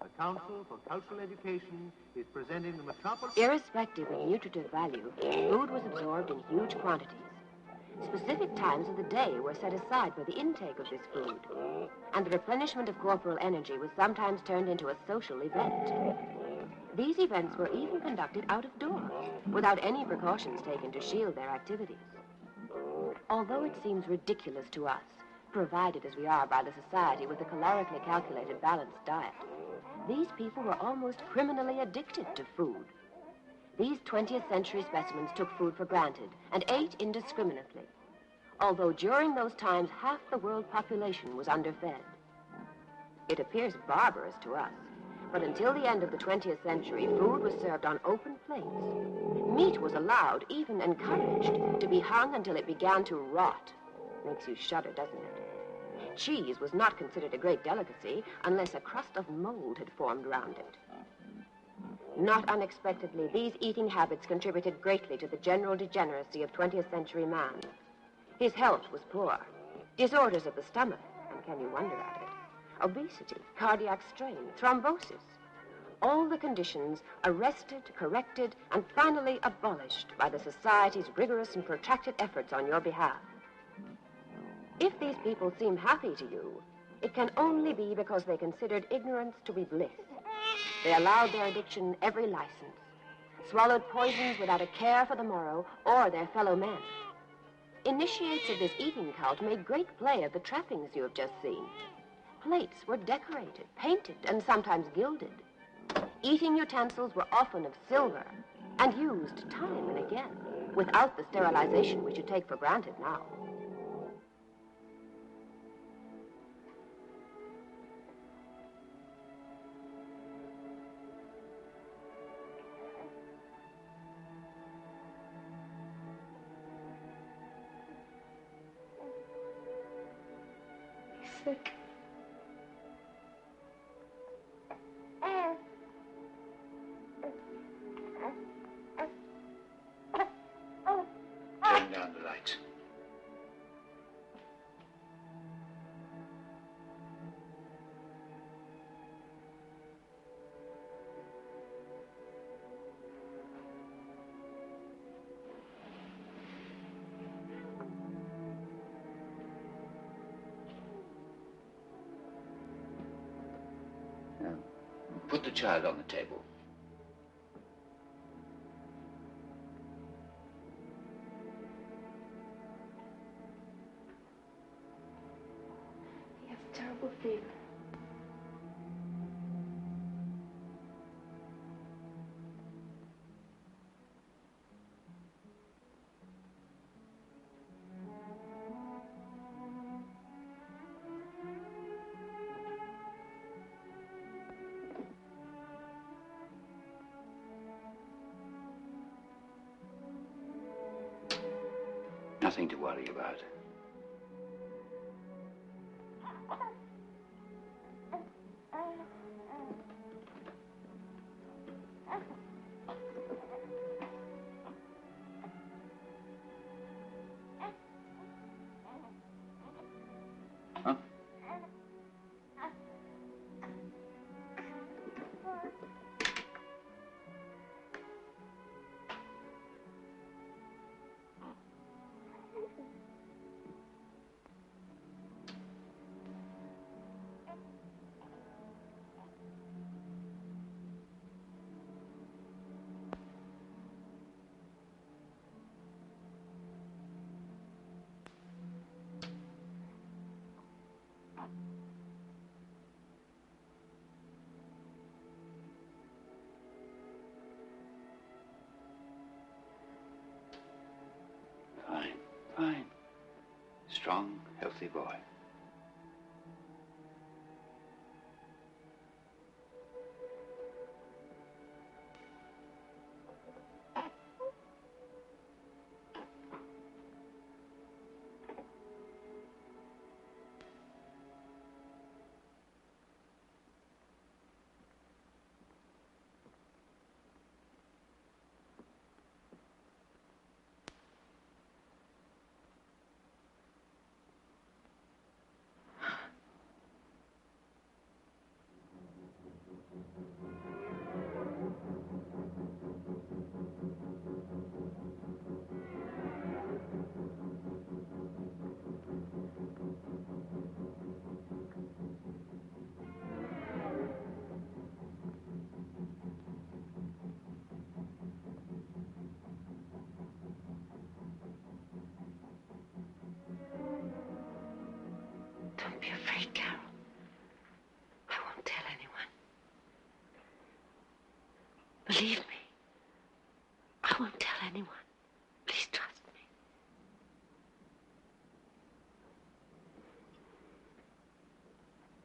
The Council for Cultural Education is presenting the metropolis... Irrespective of nutritive value, food was absorbed in huge quantities. Specific times of the day were set aside for the intake of this food, and the replenishment of corporal energy was sometimes turned into a social event. These events were even conducted out of doors, without any precautions taken to shield their activities. Although it seems ridiculous to us, provided as we are by the society with a calorically calculated balanced diet, these people were almost criminally addicted to food. These 20th century specimens took food for granted and ate indiscriminately, although during those times half the world population was underfed. It appears barbarous to us, but until the end of the 20th century, food was served on open plates. Meat was allowed, even encouraged, to be hung until it began to rot. Makes you shudder, doesn't it? Cheese was not considered a great delicacy unless a crust of mold had formed round it. Not unexpectedly, these eating habits contributed greatly to the general degeneracy of 20th century man. His health was poor. Disorders of the stomach, and can you wonder at it? Obesity, cardiac strain, thrombosis. All the conditions arrested, corrected, and finally abolished by the society's rigorous and protracted efforts on your behalf. If these people seem happy to you, it can only be because they considered ignorance to be bliss. They allowed their addiction every license, swallowed poisons without a care for the morrow or their fellow men. Initiates of this eating cult made great play of the trappings you have just seen. Plates were decorated, painted, and sometimes gilded. Eating utensils were often of silver and used time and again, without the sterilization we should take for granted now. Sick. put the child on the table. He has a terrible fever. Nothing to worry about. Huh? Fine, fine. Strong, healthy boy. Don't be afraid, Carol. I won't tell anyone. Believe me. I won't tell anyone. Please trust me.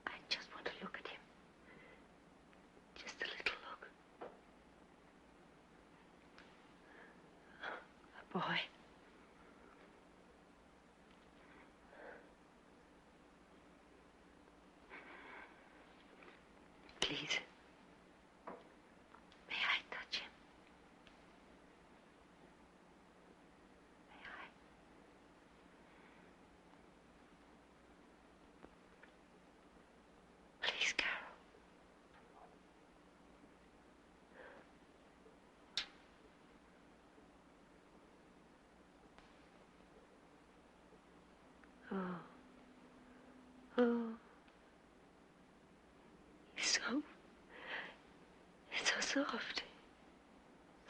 I just want to look at him. Just a little look. A boy. Please. May I touch him? May I? Please, Carol. Oh. Oh. He's so soft.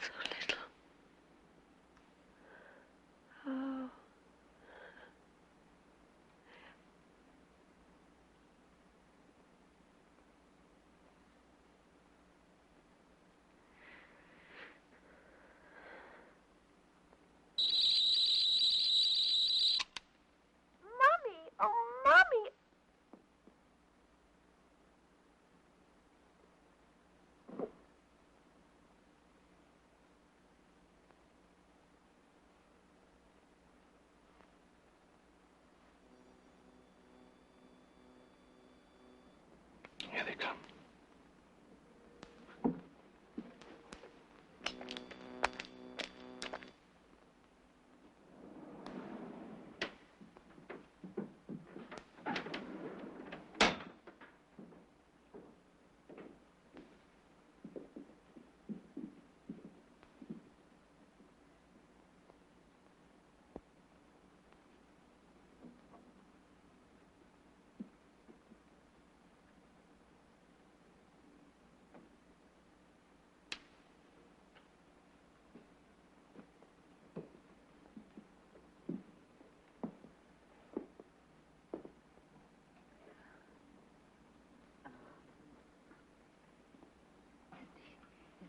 So little. Oh. Mommy! Oh, Mommy!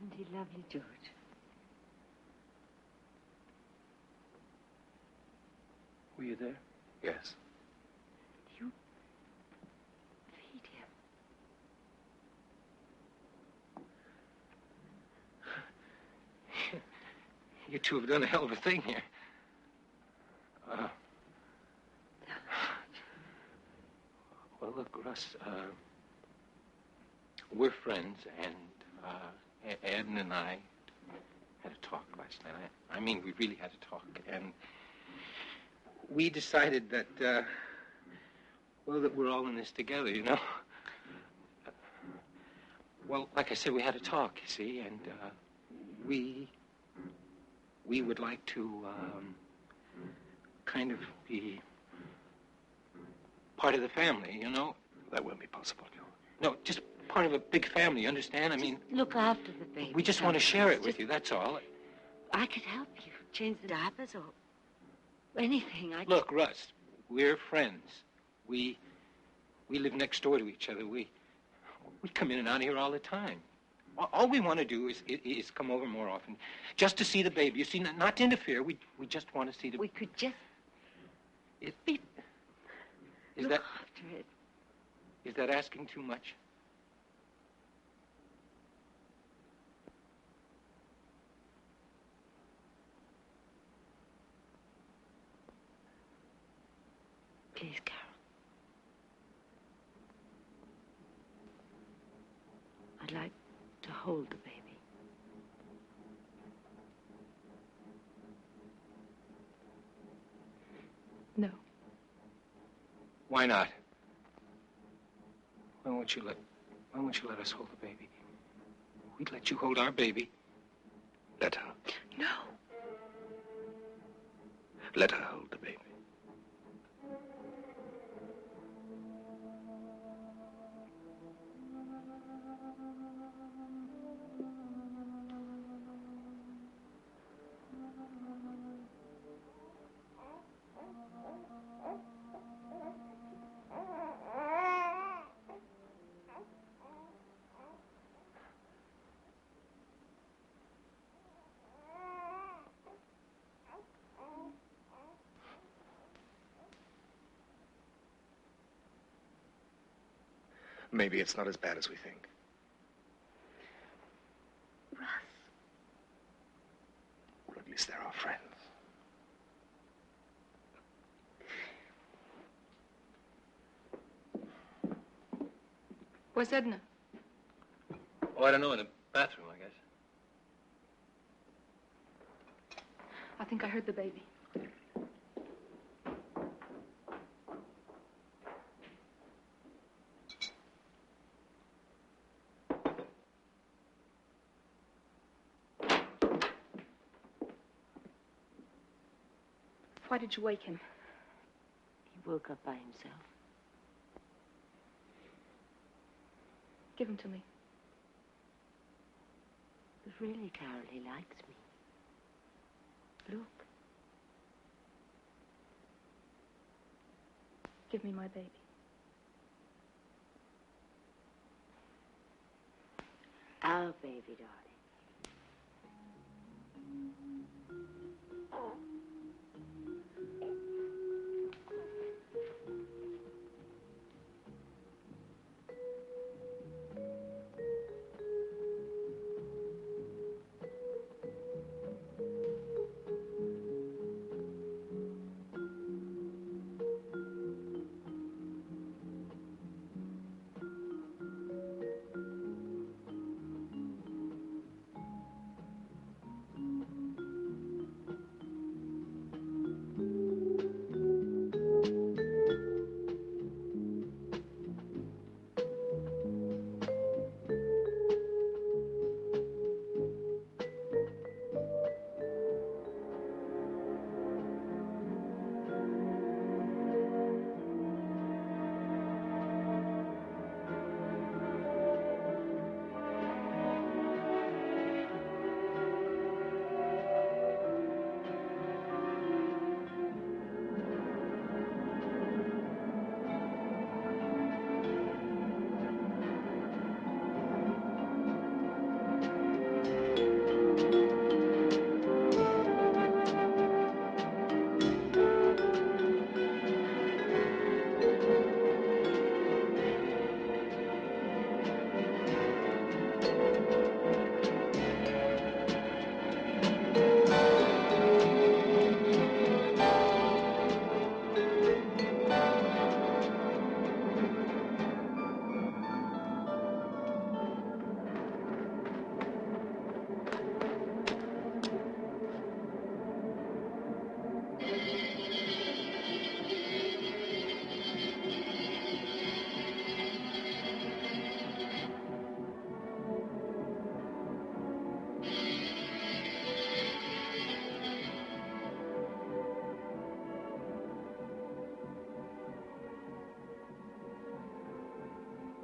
Isn't he lovely, George? Were you there? Yes. You feed him. You two have done a hell of a thing here. Well, look, Russ, we're friends, and Ed and I had a talk last night. I mean, we really had a talk, and we decided that, well, that we're all in this together, you know? Well, like I said, we had a talk, you see, and we would like to kind of be part of the family, you know? That won't be possible, Gil. No, just part of a big family, you understand? I mean... Look after the baby. We just want to share it with you, that's all. I could help you. Change the diapers or anything. Look, Russ, we're friends. We live next door to each other. We come in and out of here all the time. All we want to do is come over more often, just to see the baby. You see, not to interfere. We just want to see the... We could just... Is Look that... after it. Is that asking too much? Please, Carol. I'd like to hold the baby. No. Why not? Why won't you let us hold the baby? We'd let you hold our baby. Let her. No. Let her hold the baby. Maybe it's not as bad as we think. Russ. Or at least they're our friends. Where's Edna? Oh, I don't know, in the bathroom, I guess. I think I heard the baby. Why did you wake him? He woke up by himself. Give him to me. But really, Carol, he likes me. Look. Give me my baby. Our baby, darling.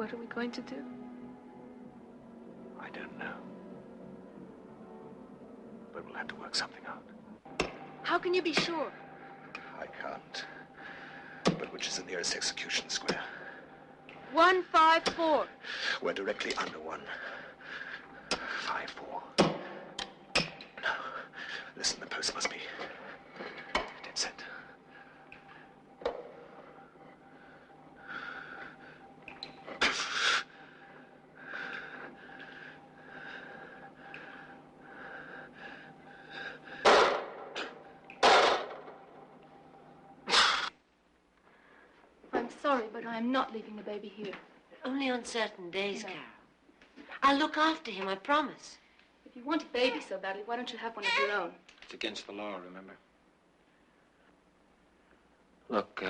What are we going to do? I don't know. But we'll have to work something out. How can you be sure? I can't. But which is the nearest execution square? 154. We're directly under 154. No. Listen, the post must be dead set. I'm sorry, but I'm not leaving the baby here. Only on certain days, No. Carol. I'll look after him, I promise. If you want a baby so badly, why don't you have one of your own? It's against the law, remember? Look,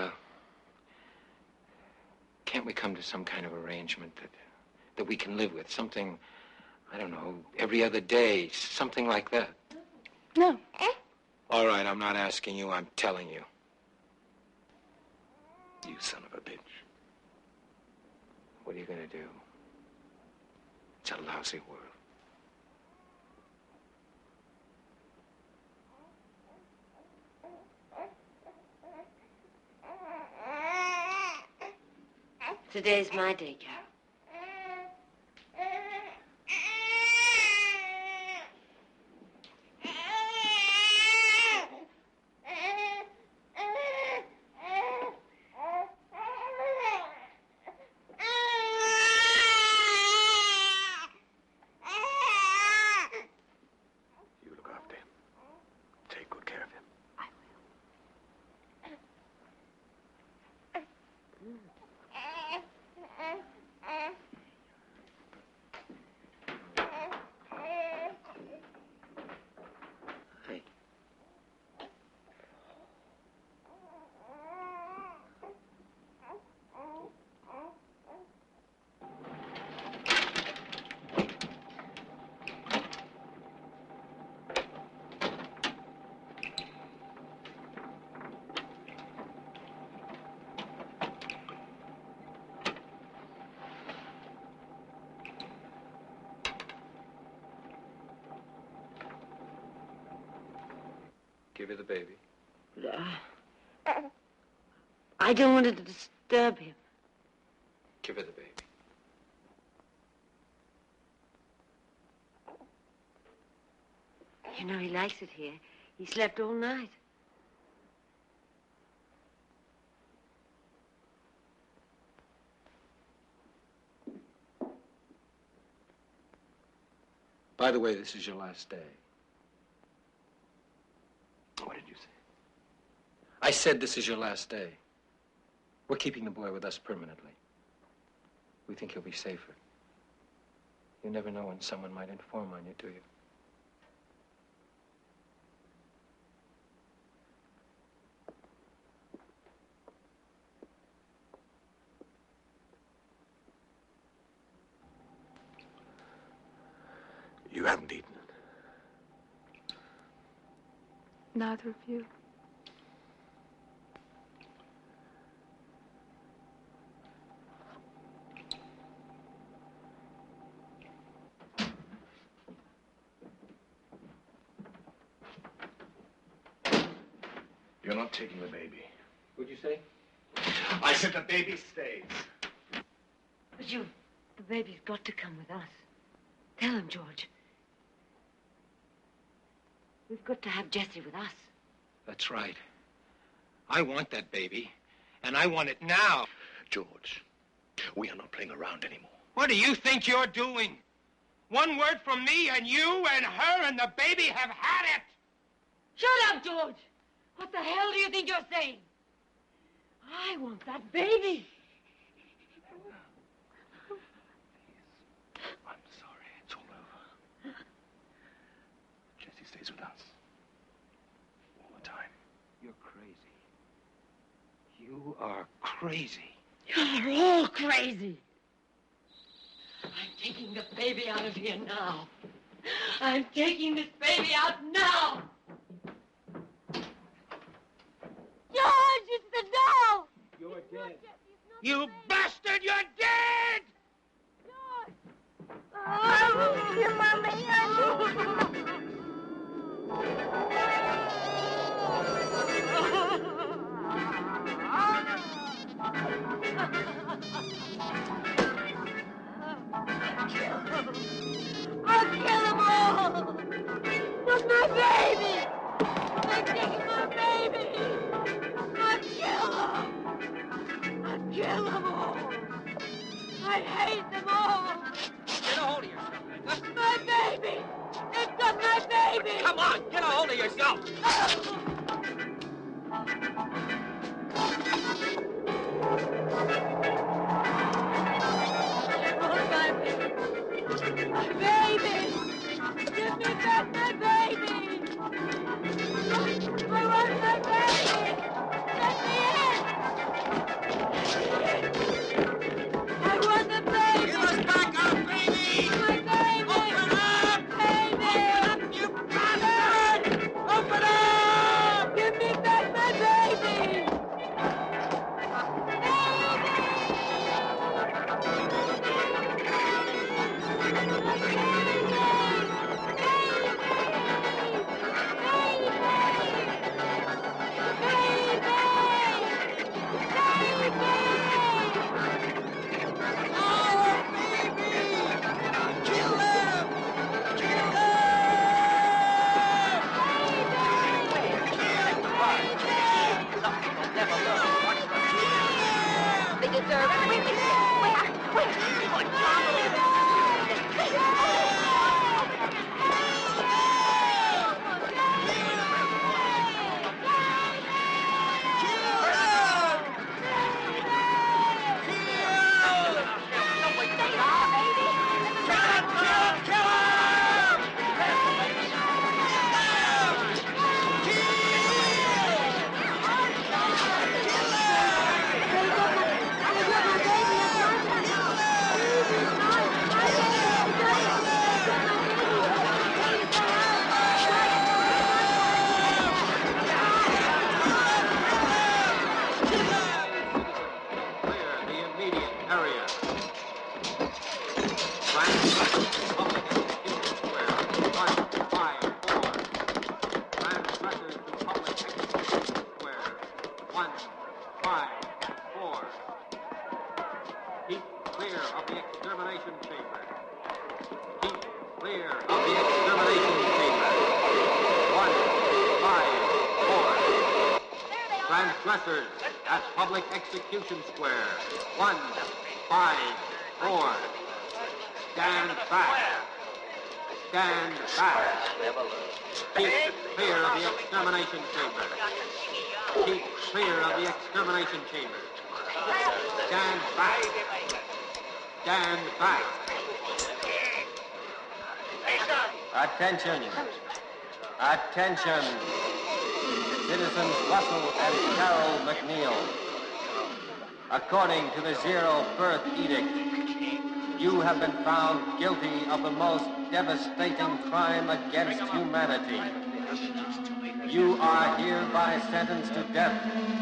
can't we come to some kind of arrangement that we can live with? Something, I don't know, every other day, something like that. No. All right, I'm not asking you, I'm telling you. You son of a bitch. What are you gonna do? It's a lousy world. Today's my day, Carol. You look after him. Take good care of him. Give her the baby. I don't want to disturb him. Give her the baby. You know, he likes it here. He slept all night. By the way, this is your last day. What did you say? I said this is your last day. We're keeping the boy with us permanently. We think he'll be safer. You never know when someone might inform on you, do you? You haven't eaten. Neither of you. You're not taking the baby. What'd you say? I said the baby stays. But the baby's got to come with us. Tell him, George. We've got to have Jessie with us. That's right. I want that baby, and I want it now. George, we are not playing around anymore. What do you think you're doing? One word from me, and you and her and the baby have had it! Shut up, George! What the hell do you think you're saying? I want that baby. I'm sorry. It's all over. Jessie stays with us. All the time. You're crazy. You are crazy. You're all crazy. I'm taking the baby out of here now. I'm taking this baby out now. George, it's the doll! You're dead. You bastard, you're dead! I miss you, Mommy. I miss you. I'll kill them all! Not my baby! They're taking my baby! I'll kill them! I'll kill them all! I hate them all! Get a hold of yourself. My baby! They've got my baby! Come on, get a hold of yourself. My baby! Give me back my baby! I want my baby! Let me in! I want the baby! Give us back our baby! My baby! Open up! Baby! Open up, you bastard! Open up! Give me back my baby! They deserve everything. Transgressors at Public Execution Square. 1, 5, 4. Stand back. Stand back. Keep clear of the extermination chamber. Keep clear of the extermination chamber. Stand back. Stand back. Attention. Attention. Citizens Russell and Carol McNeil. According to the Zero Birth Edict, you have been found guilty of the most devastating crime against humanity. You are hereby sentenced to death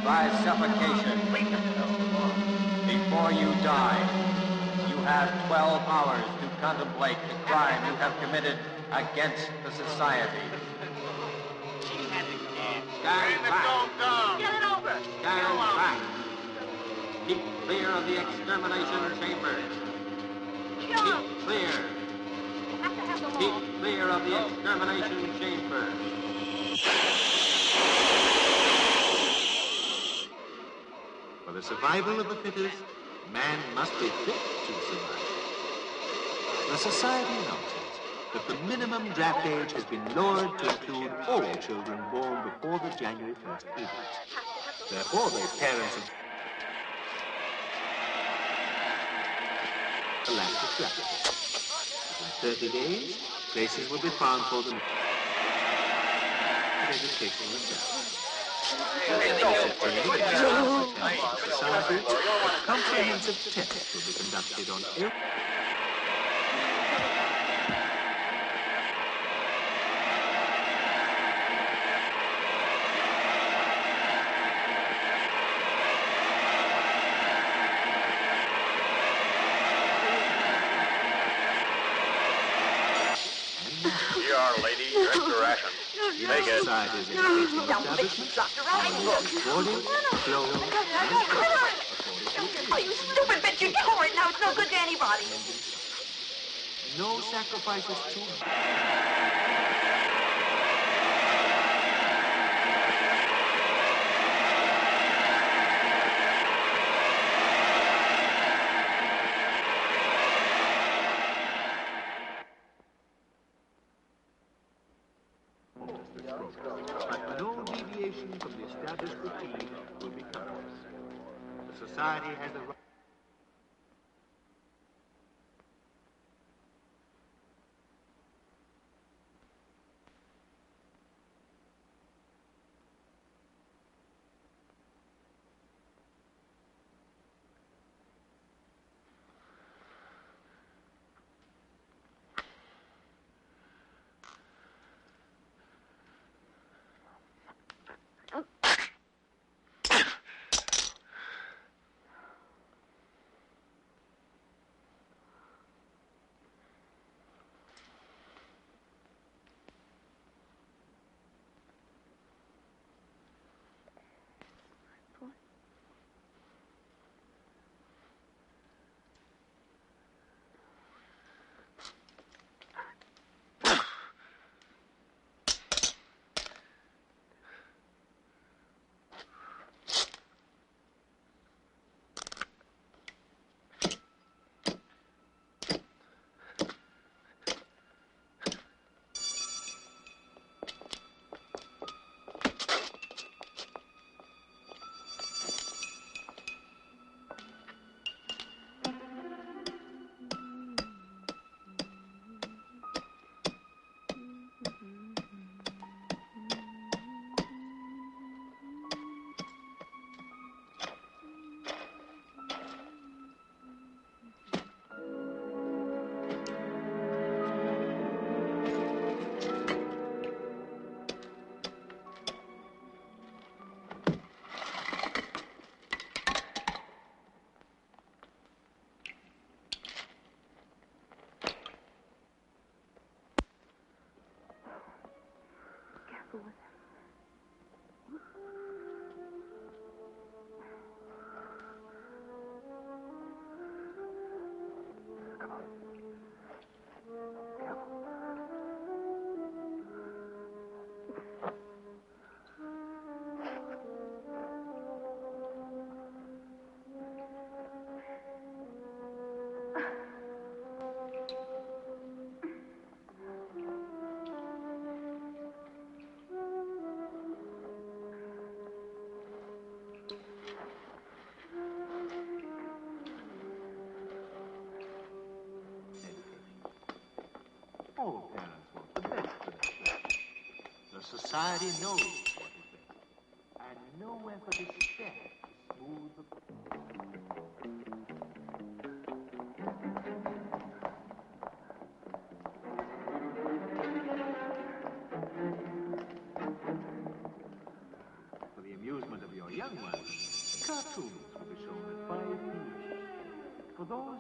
by suffocation. Before you die, you have 12 hours to contemplate the crime you have committed against the society. Stand back. Get it over! Stand back. Keep clear of the extermination chamber. Keep clear. Keep clear of the extermination chamber. For the survival of the fittest, man must be fit to survive. The society announces that the minimum draft age has been lowered to include all children born before the January 1st edict. Therefore, the parents of the land of draft. Within 30 days, places will be found for them. Education themselves. Society, a comprehensive test will be conducted on every Here are, lady, your extra rations. Take it. Oh, you stupid bitch. You get over it now. It's no good to anybody. No sacrifices too but no deviation from the established routine will be covered. The society has the right. All parents want the best for their children. The society knows what is best, and no effort is spared to smooth the For the amusement of your young ones, cartoons will be shown at 5 p.m. For those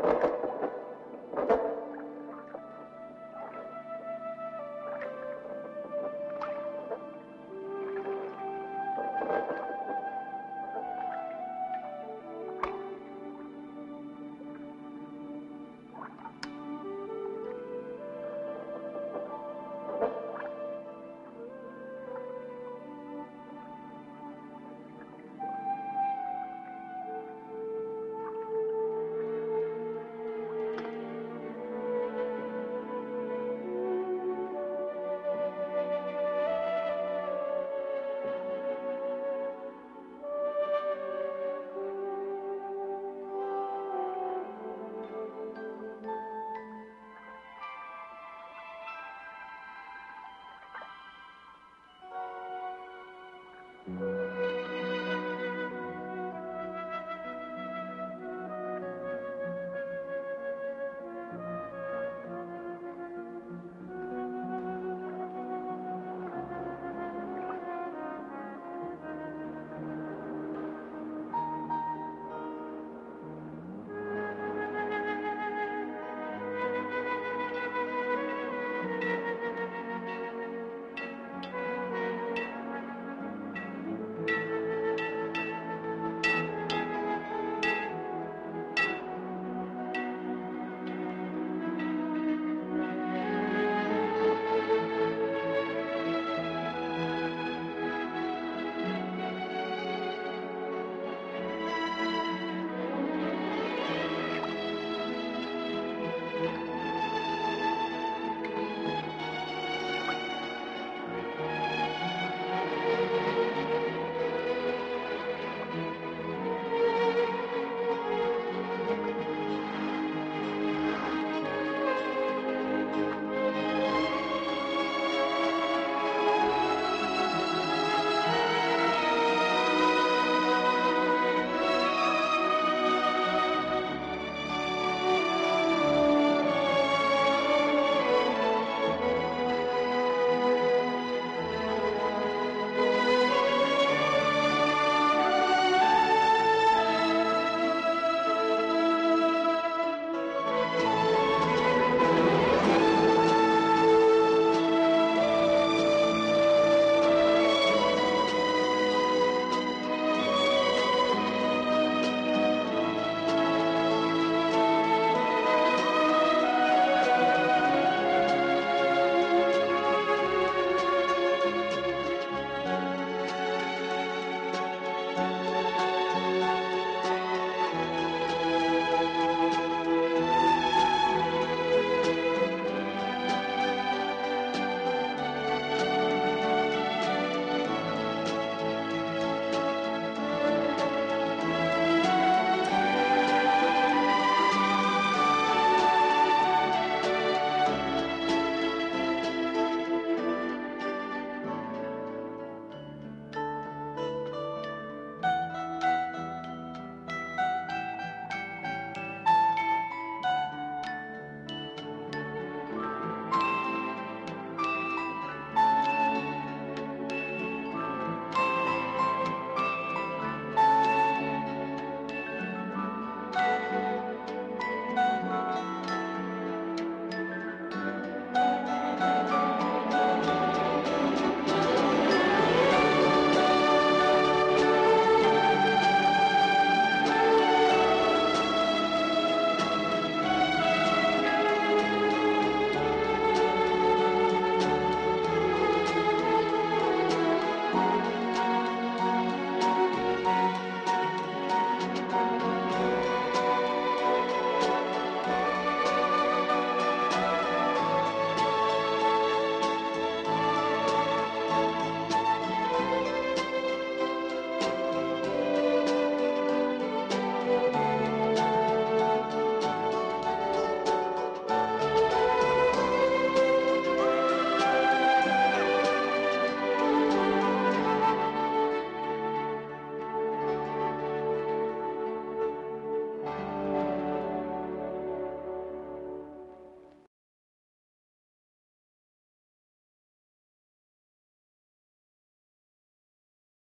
you.